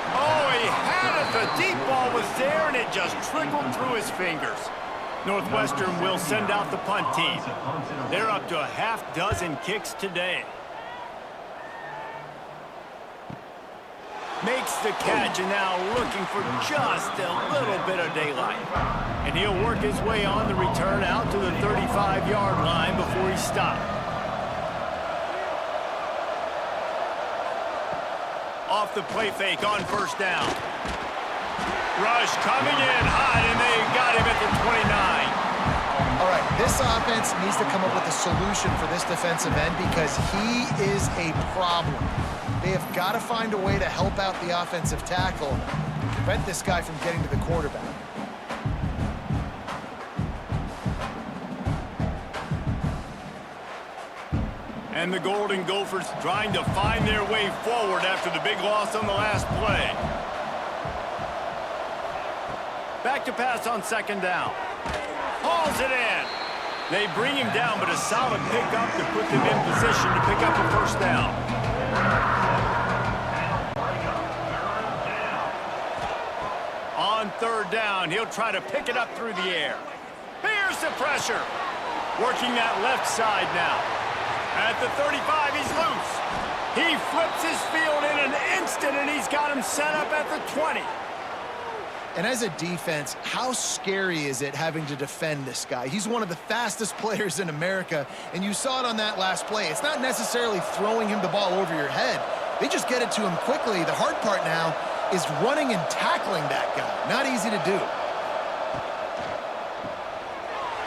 Oh, he had it. The deep ball was there, and it just trickled through his fingers. Northwestern will send out the punt team. They're up to a half-dozen kicks today. Makes the catch, and now looking for just a little bit of daylight. And he'll work his way on the return out to the 35-yard line before he stopped. Off the play fake on first down. Rush coming in hot, and they him at the 29. All right, this offense needs to come up with a solution for this defensive end because he is a problem. They have got to find a way to help out the offensive tackle and prevent this guy from getting to the quarterback. And the Golden Gophers trying to find their way forward after the big loss on the last play. Back to pass on second down. Hauls it in. They bring him down, but a solid pickup to put them in position to pick up a first down. On third down, he'll try to pick it up through the air. Here's the pressure. Working that left side now. At the 35, he's loose. He flips his field in an instant, and he's got him set up at the 20. And as a defense, how scary is it having to defend this guy? He's one of the fastest players in America, and you saw it on that last play. It's not necessarily throwing him the ball over your head. They just get it to him quickly. The hard part now is running and tackling that guy. Not easy to do.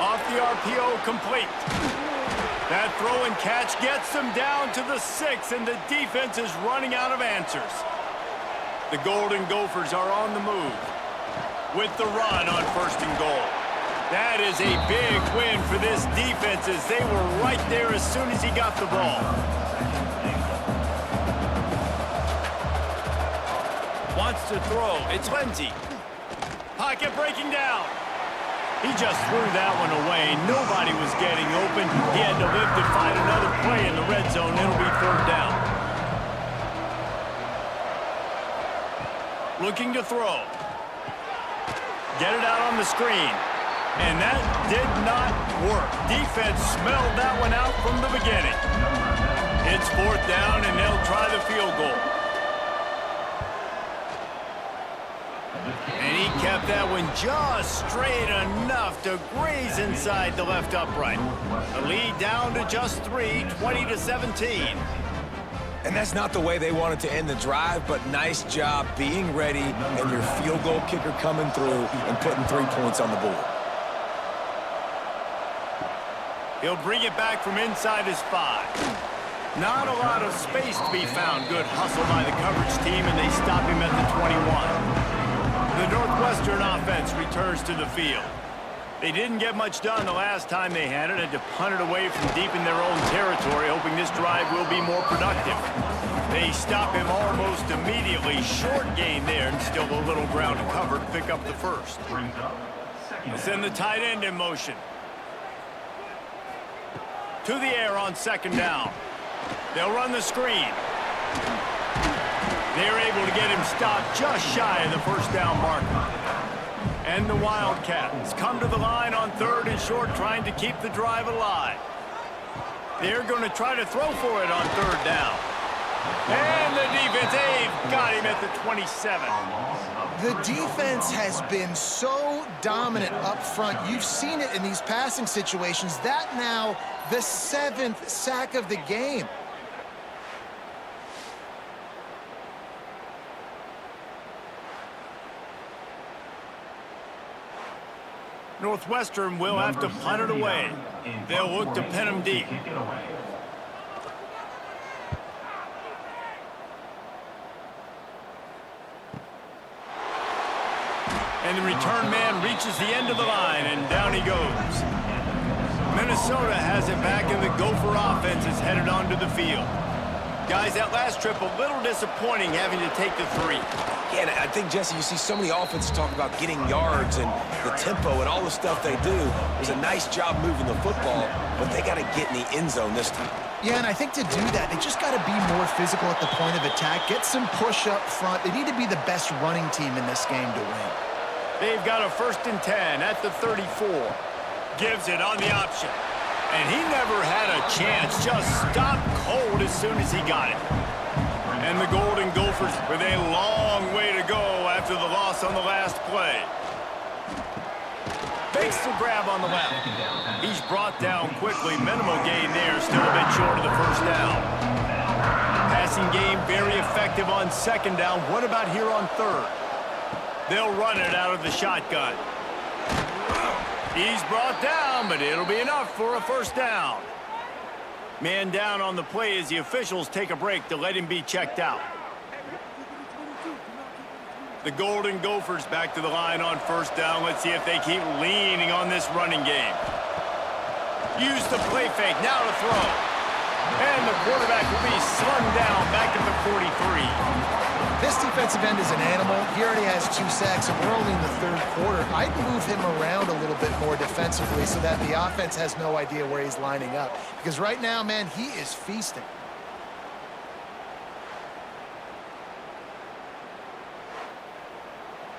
Off the RPO, complete. That throw and catch gets them down to the 6, and the defense is running out of answers. The Golden Gophers are on the move with the run on first and goal. That is a big win for this defense as they were right there as soon as he got the ball. Wants to throw. It's Lindsey. Pocket breaking down. He just threw that one away. Nobody was getting open. He had to live to find another play in the red zone. It'll be third down. Looking to throw. Get it out on the screen. And that did not work. Defense smelled that one out from the beginning. It's fourth down, and they'll try the field goal. And he kept that one just straight enough to graze inside the left upright. The lead down to just 3, 20-17. And that's not the way they wanted to end the drive, but nice job being ready and your field goal kicker coming through and putting 3 points on the board. He'll bring it back from inside his 5. Not a lot of space to be found. Good hustle by the coverage team, and they stop him at the 21. The Northwestern offense returns to the field. They didn't get much done the last time they had it, had to punt it away from deep in their own territory, hoping this drive will be more productive. They stop him almost immediately. Short gain there, and still a little ground to cover to pick up the first. Send the tight end in motion. To the air on second down. They'll run the screen. They're able to get him stopped just shy of the first down marker. And the Wildcats come to the line on third and short, trying to keep the drive alive. They're going to try to throw for it on third down. And the defense, they've got him at the 27. The defense has been so dominant up front. You've seen it in these passing situations. That now the 7th sack of the game. Northwestern will have to punt it away. They'll look to pin him deep. And the return man reaches the end of the line, and down he goes. Minnesota has it back, and the Gopher offense is headed onto the field. Guys, that last trip, a little disappointing having to take the 3. Yeah, and I think, Jesse, you see so many offenses talk about getting yards and the tempo and all the stuff they do. It was a nice job moving the football, but they got to get in the end zone this time. Yeah, and I think to do that, they just got to be more physical at the point of attack, get some push up front. They need to be the best running team in this game to win. They've got a 1st and 10 at the 34. Gives it on the option. And he never had a chance, just stopped cold as soon as he got it. And the Golden Gophers with a long way to go after the loss on the last play. Makes the grab on the left. He's brought down quickly. Minimal gain there, still a bit short of the first down. Passing game very effective on second down. What about here on third? They'll run it out of the shotgun. He's brought down, but it'll be enough for a first down. Man down on the play as the officials take a break to let him be checked out. The Golden Gophers back to the line on first down. Let's see if they keep leaning on this running game. Use the play fake, now to throw. And the quarterback will be slung down back at the 43. This defensive end is an animal. He already has 2 sacks, and we're only in the third quarter. I'd move him around a little bit more defensively so that the offense has no idea where he's lining up. Because right now, man, he is feasting.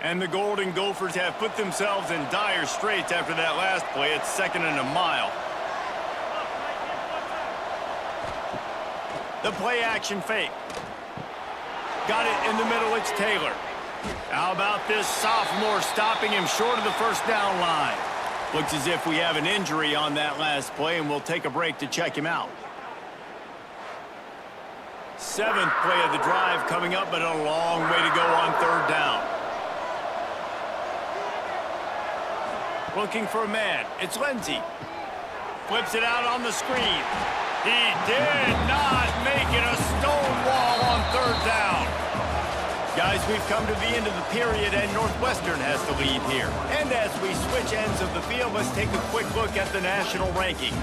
And the Golden Gophers have put themselves in dire straits after that last play. It's 2nd and a mile. The play action fake. Got it in the middle, it's Taylor. How about this sophomore stopping him short of the first down line? Looks as if we have an injury on that last play, and we'll take a break to check him out. 7th play of the drive coming up, but a long way to go on third down. Looking for a man. It's Lindsey. Flips it out on the screen. He did not make it a stone wall on third down. Guys, we've come to the end of the period, and Northwestern has the lead here. And as we switch ends of the field, let's take a quick look at the national rankings.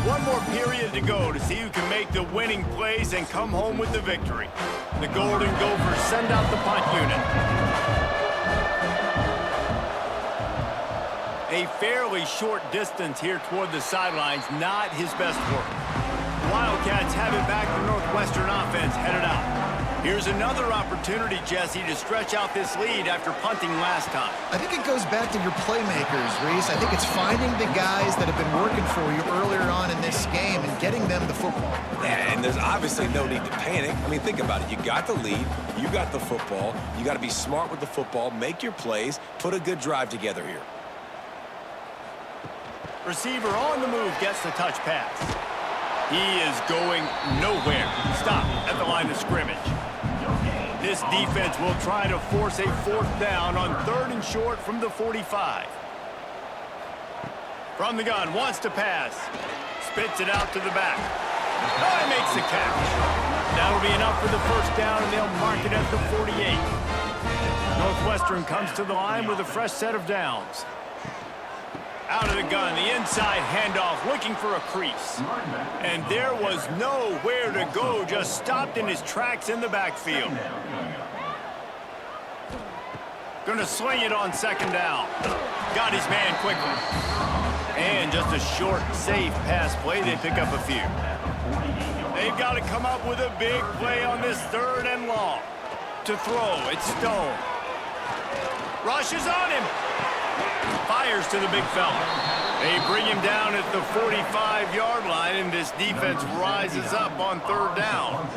One more period to go to see who can make the winning plays and come home with the victory. The Golden Gophers send out the punt unit. A fairly short distance here toward the sidelines, not his best work. Wildcats have it back. The Northwestern offense headed out. Here's another opportunity, Jesse, to stretch out this lead after punting last time. I think it goes back to your playmakers, Reese. I think it's finding the guys that have been working for you earlier on in this game and getting them the football. Yeah, and there's obviously no need to panic. I mean, think about it. You got the lead. You got the football. You got to be smart with the football. Make your plays. Put a good drive together here. Receiver on the move gets the touch pass. He is going nowhere. Stop at the line of scrimmage. This defense will try to force a 4th down on 3rd and short from the 45. From the gun, wants to pass. Spits it out to the back. Oh, he makes the catch. That'll be enough for the first down, and they'll mark it at the 48. Northwestern comes to the line with a fresh set of downs. Out of the gun, the inside handoff, looking for a crease. And there was nowhere to go, just stopped in his tracks in the backfield. Gonna swing it on 2nd down. Got his man quickly. And just a short, safe pass play, they pick up a few. They've got to come up with a big play on this 3rd and long. To throw, it's Stone. Rushes on him. Fires to the big fella. They bring him down at the 45-yard line, and this defense rises up on 3rd down.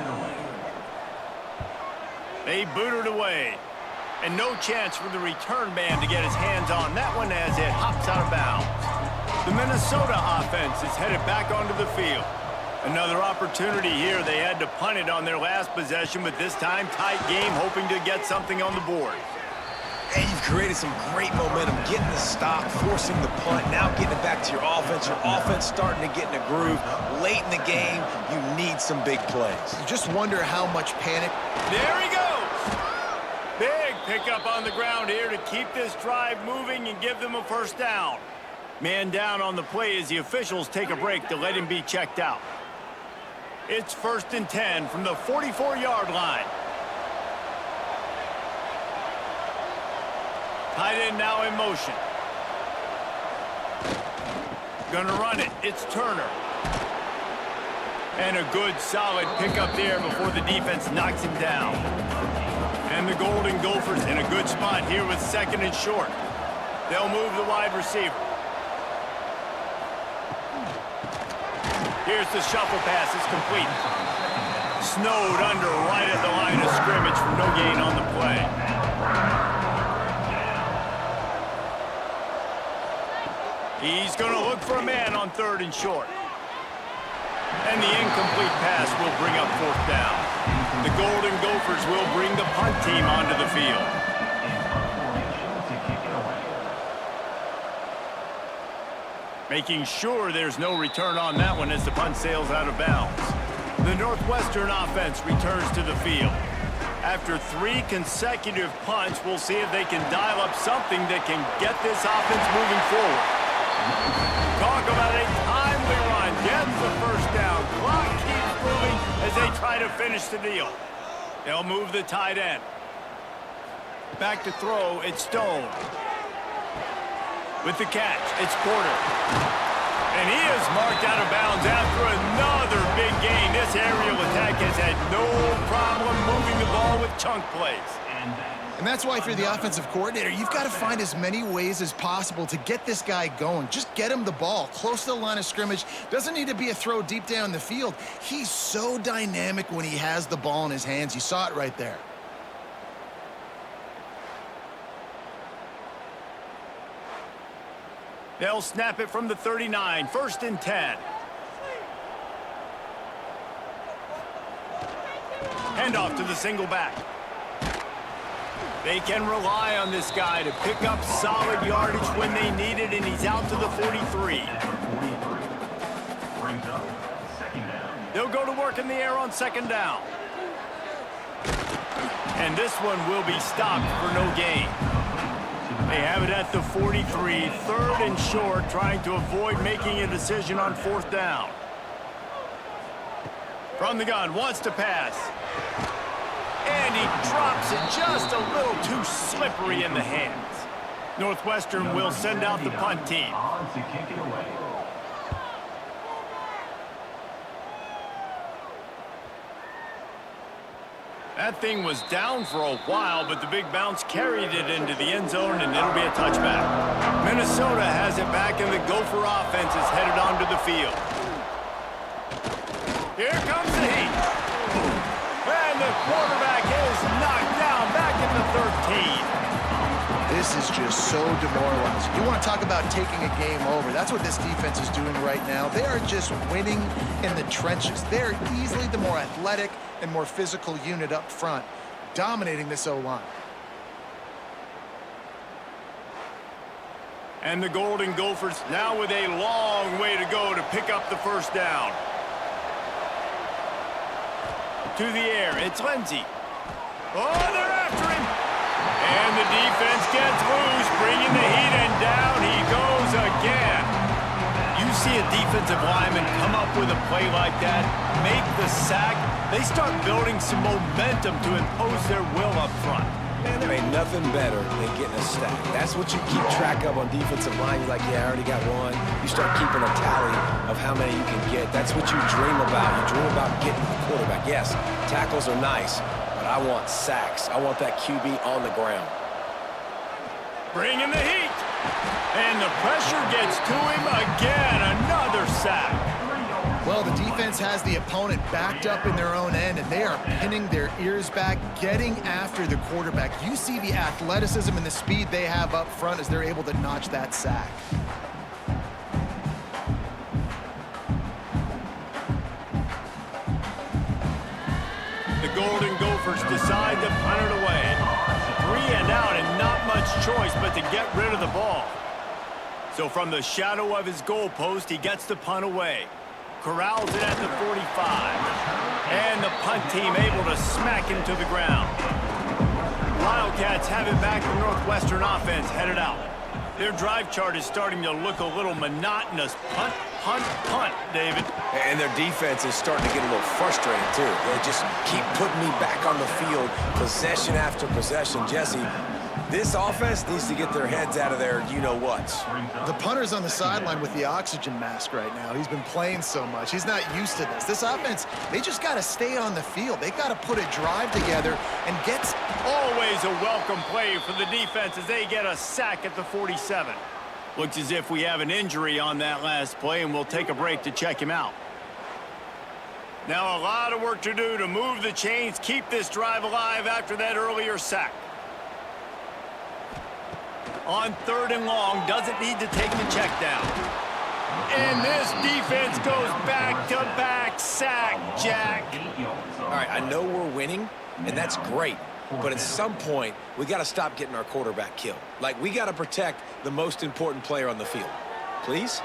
They boot it away. And no chance for the return man to get his hands on that one as it hops out of bounds. The Minnesota offense is headed back onto the field. Another opportunity here. They had to punt it on their last possession, but this time tight game, hoping to get something on the board. And you've created some great momentum, getting the stop, forcing the punt, now getting it back to your offense. Your offense starting to get in a groove. Late in the game, you need some big plays. You just wonder how much panic. There he goes. Big pickup on the ground here to keep this drive moving and give them a first down. Man down on the play as the officials take a break to let him be checked out. It's 1st and 10 from the 44-yard line. Tight end now in motion. Gonna run it. It's Turner. And a good, solid pickup there before the defense knocks him down. And the Golden Gophers in a good spot here with 2nd and short. They'll move the wide receiver. Here's the shuffle pass. It's complete. Snowed under right at the line of scrimmage for no gain on the play. He's going to look for a man on 3rd and short. And the incomplete pass will bring up 4th down. The Golden Gophers will bring the punt team onto the field. Making sure there's no return on that one as the punt sails out of bounds. The Northwestern offense returns to the field. After 3 consecutive punts, we'll see if they can dial up something that can get this offense moving forward. Talk about a timely run. Gets the first down. Clock keeps moving as they try to finish the deal. They'll move the tight end. Back to throw, it's Stone. With the catch, it's Porter. And he is marked out of bounds after another big gain. This aerial attack has had no problem moving the ball with chunk plays. And that's why if you're the offensive coordinator, you've got to find as many ways as possible to get this guy going. Just get him the ball close to the line of scrimmage. Doesn't need to be a throw deep down the field. He's so dynamic when he has the ball in his hands. You saw it right there. They'll snap it from the 39, 1st and 10. Handoff to the single back. They can rely on this guy to pick up solid yardage when they need it, and he's out to the 43. They'll go to work in the air on 2nd down. And this one will be stopped for no gain. They have it at the 43, 3rd and short, trying to avoid making a decision on 4th down. From the gun, wants to pass. And he drops it just a little too slippery in the hands. Northwestern will send out the punt team. That thing was down for a while, but the big bounce carried it into the end zone, and it'll be a touchback. Minnesota has it back, and the Gopher offense is headed onto the field. Here comes the heat. And the quarterback is knocked down back at the 13. This is just so demoralizing. You want to talk about taking a game over. That's what this defense is doing right now. They are just winning in the trenches. They're easily the more athletic and more physical unit up front, dominating this O-line. And the Golden Gophers now with a long way to go to pick up the 1st down. To the air, it's Lindsey. Oh, they're after him. And the defense gets loose, bringing the heat, and down he goes again. You see a defensive lineman come up with a play like that, make the sack, they start building some momentum to impose their will up front. Man, there ain't nothing better than getting a stack. That's what you keep track of on defensive line. You're like, yeah, I already got one. You start keeping a tally of how many you can get. That's what you dream about. You dream about getting the quarterback. Yes, tackles are nice, but I want sacks. I want that QB on the ground. Bringing the heat. And the pressure gets to him again. Another sack. Well, the defense has the opponent backed up in their own end, and they are pinning their ears back, getting after the quarterback. You see the athleticism and the speed they have up front as they're able to notch that sack. The Golden Gophers decide to punt it away. 3 and out, and not much choice but to get rid of the ball. So from the shadow of his goalpost, he gets the punt away. Corrals it at the 45. And the punt team able to smack him to the ground. Wildcats have it back. The Northwestern offense headed out. Their drive chart is starting to look a little monotonous. Punt, punt, punt, David. And their defense is starting to get a little frustrated, too. They just keep putting me back on the field, possession after possession. Jesse, this offense needs to get their heads out of their you-know-whats. The punter's on the sideline with the oxygen mask right now. He's been playing so much. He's not used to this. This offense, they just got to stay on the field. They got to put a drive together and get... Always a welcome play for the defense as they get a sack at the 47. Looks as if we have an injury on that last play, and we'll take a break to check him out. Now a lot of work to do to move the chains, keep this drive alive after that earlier sack. On 3rd and long, doesn't need to take the check down. And this defense goes back-to-back sack, Jack. All right, I know we're winning, and that's great. But at some point, we got to stop getting our quarterback killed. Like, we got to protect the most important player on the field. Please?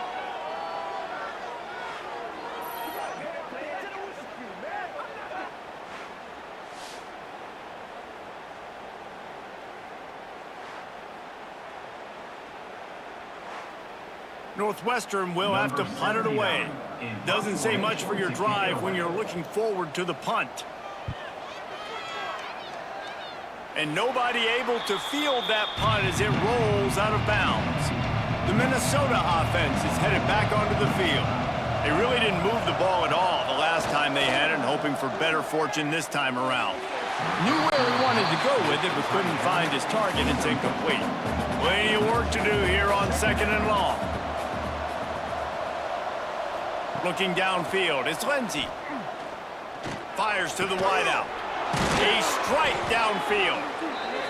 Northwestern will have to punt it away. Doesn't say much for your drive when you're looking forward to the punt. And nobody able to field that punt as it rolls out of bounds. The Minnesota offense is headed back onto the field. They really didn't move the ball at all the last time they had it, and hoping for better fortune this time around. Knew where he wanted to go with it, but couldn't find his target. It's incomplete. Plenty of work to do here on 2nd and long. Looking downfield, it's Lindsey. Fires to the wideout. A strike downfield.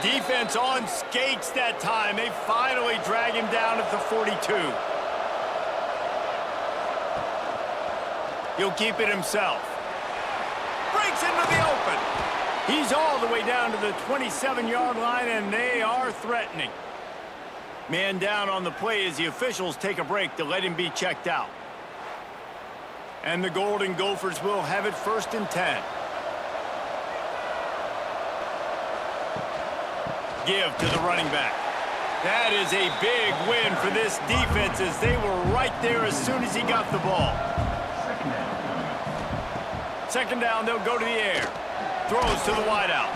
Defense on skates that time. They finally drag him down at the 42. He'll keep it himself. Breaks into the open. He's all the way down to the 27-yard line, and they are threatening. Man down on the play as the officials take a break to let him be checked out. And the Golden Gophers will have it 1st and 10. Give to the running back. That is a big win for this defense as they were right there as soon as he got the ball. 2nd down, they'll go to the air. Throws to the wideout.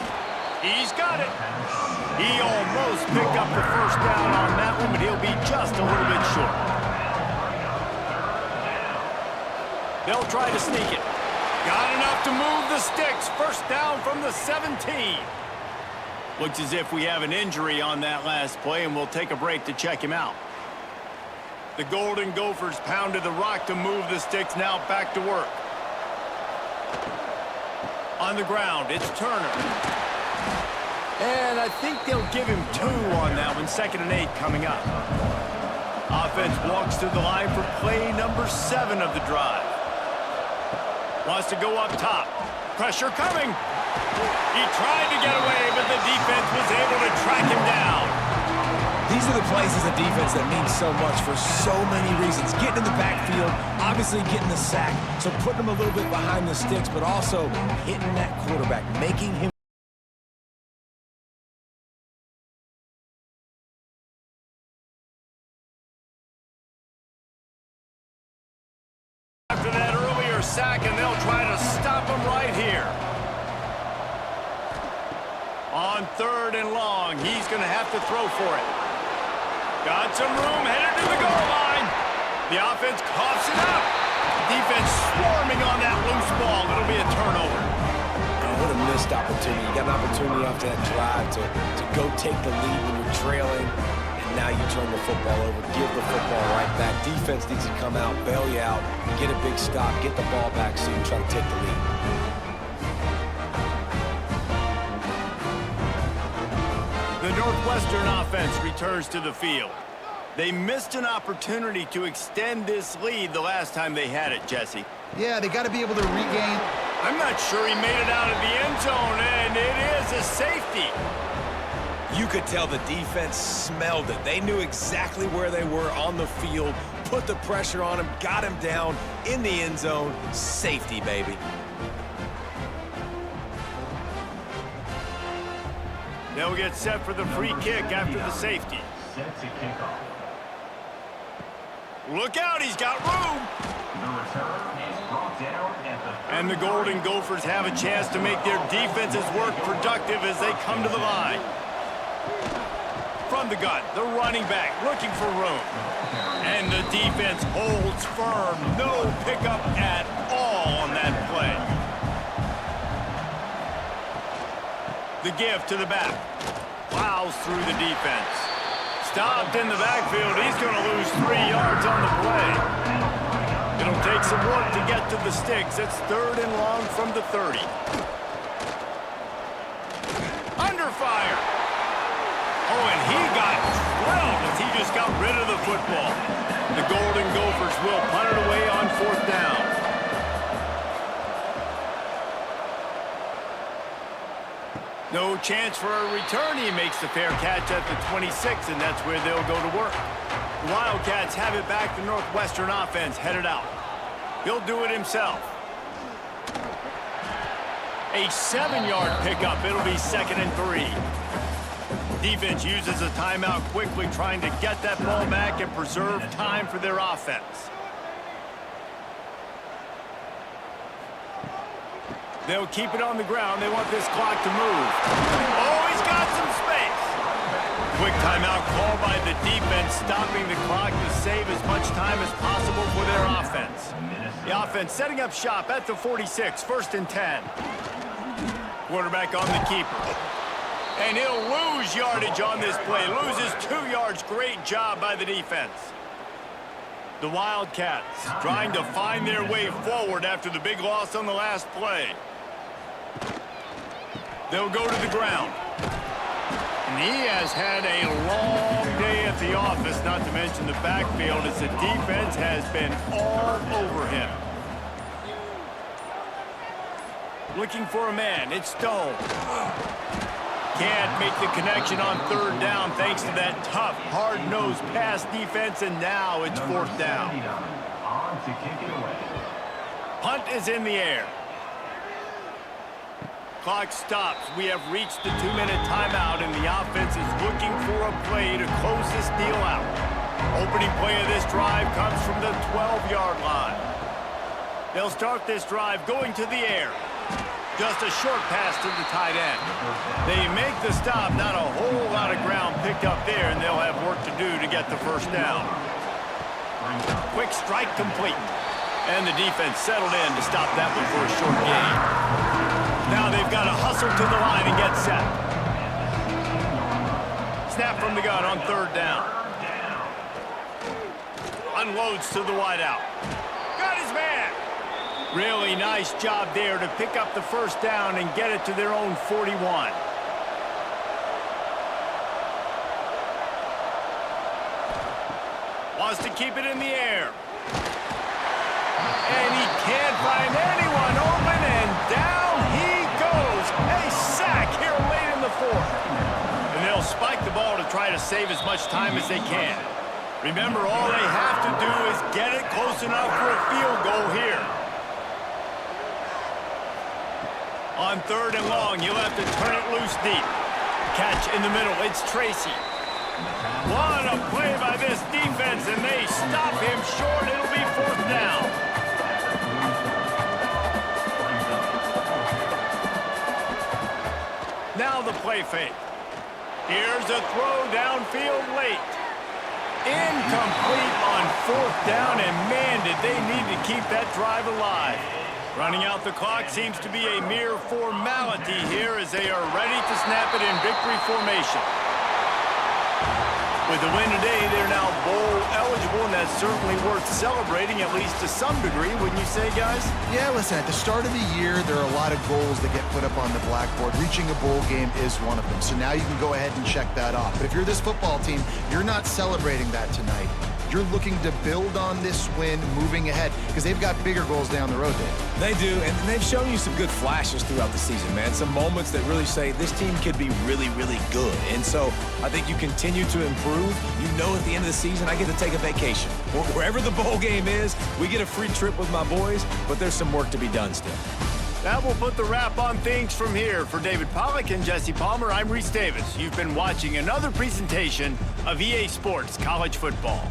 He's got it. He almost picked up the 1st down on that one, but he'll be just a little bit short. They'll try to sneak it. Got enough to move the sticks. 1st down from the 17. Looks as if we have an injury on that last play, and we'll take a break to check him out. The Golden Gophers pounded the rock to move the sticks. Now back to work. On the ground, it's Turner. And I think they'll give him 2 on that one. 2nd and 8 coming up. Offense walks to the line for play number 7 of the drive. Wants to go up top. Pressure coming. He tried to get away, but the defense was able to track him down. These are the plays as a defense that mean so much for so many reasons. Getting in the backfield, obviously getting the sack, so putting him a little bit behind the sticks, but also hitting that quarterback, making him. After that earlier sack, and they'll try to stop him right here. On 3rd and long, he's going to have to throw for it. Got some room, headed to the goal line. The offense coughs it up. Defense swarming on that loose ball. It'll be a turnover. Oh, what a missed opportunity. You got an opportunity after that drive to go take the lead when you're trailing, and now you turn the football over, give the football right back. Defense needs to come out, bail you out, get a big stop, get the ball back so you can try to take the lead. The Northwestern offense returns to the field. They missed an opportunity to extend this lead the last time they had it, Jesse. Yeah, they got to be able to regain. I'm not sure he made it out of the end zone, and it is a safety. You could tell the defense smelled it. They knew exactly where they were on the field, put the pressure on him, got him down in the end zone. Safety, baby. They'll get set for the free kick after the safety. Set to kick off. Look out, he's got room. The return is brought down at the... And the Golden Gophers have a chance to make their defenses work productive as they come to the line. From the gun, the running back looking for room. And the defense holds firm. No pickup at all on that play. The give to the back. Plows through the defense. Stopped in the backfield. He's going to lose 3 yards on the play. It'll take some work to get to the sticks. It's 3rd and long from the 30. Under fire. Oh, and he got drilled as he just got rid of the football. The Golden Gophers will punt it away on 4th down. No chance for a return. He makes the fair catch at the 26, and that's where they'll go to work. The Wildcats have it back. The Northwestern offense headed out. He'll do it himself. A 7-yard pickup. It'll be 2nd and 3. Defense uses a timeout quickly, trying to get that ball back and preserve time for their offense. They'll keep it on the ground. They want this clock to move. Oh, he's got some space. Quick timeout called by the defense, stopping the clock to save as much time as possible for their offense. The offense setting up shop at the 46, 1st and 10. Quarterback on the keeper. And he'll lose yardage on this play. Loses 2 yards. Great job by the defense. The Wildcats trying to find their way forward after the big loss on the last play. They'll go to the ground. And he has had a long day at the office, not to mention the backfield, as the defense has been all over him. Looking for a man. It's Stone. Can't make the connection on 3rd down thanks to that tough, hard-nosed pass defense, and now it's 4th down. On to kick it away. Punt is in the air. Clock stops. We have reached the 2-minute timeout, and the offense is looking for a play to close this deal out. Opening play of this drive comes from the 12-yard line. They'll start this drive going to the air. Just a short pass to the tight end. They make the stop. Not a whole lot of ground picked up there, and they'll have work to do to get the 1st down. Quick strike complete. And the defense settled in to stop that one for a short gain. Now they've got to hustle to the line and get set. Snap from the gun on 3rd down. Unloads to the wideout. Got his man. Really nice job there to pick up the 1st down and get it to their own 41. Wants to keep it in the air. And he can't find anyone open, and down he goes. A sack here late in the 4th. And they'll spike the ball to try to save as much time as they can. Remember, all they have to do is get it close enough for a field goal here. On 3rd and long, you'll have to turn it loose deep. Catch in the middle. It's Tracy. What a play by this defense, and they stop him short. It'll be 4th down. Now the play fake. Here's a throw downfield late. Incomplete on 4th down, and man, did they need to keep that drive alive. Running out the clock seems to be a mere formality here as they are ready to snap it in victory formation. With the win today, they're now bowl eligible, and that's certainly worth celebrating, at least to some degree, wouldn't you say, guys? Yeah, listen, at the start of the year, there are a lot of goals that get put up on the blackboard. Reaching a bowl game is one of them, so now you can go ahead and check that off. But if you're this football team, you're not celebrating that tonight. You're looking to build on this win moving ahead because they've got bigger goals down the road, Dave. They do, and they've shown you some good flashes throughout the season, man. Some moments that really say this team could be really, really good. And so I think you continue to improve. You know at the end of the season, I get to take a vacation. Wherever the bowl game is, we get a free trip with my boys, but there's some work to be done still. That will put the wrap on things from here. For David Pollack and Jesse Palmer, I'm Reese Davis. You've been watching another presentation of EA Sports College Football.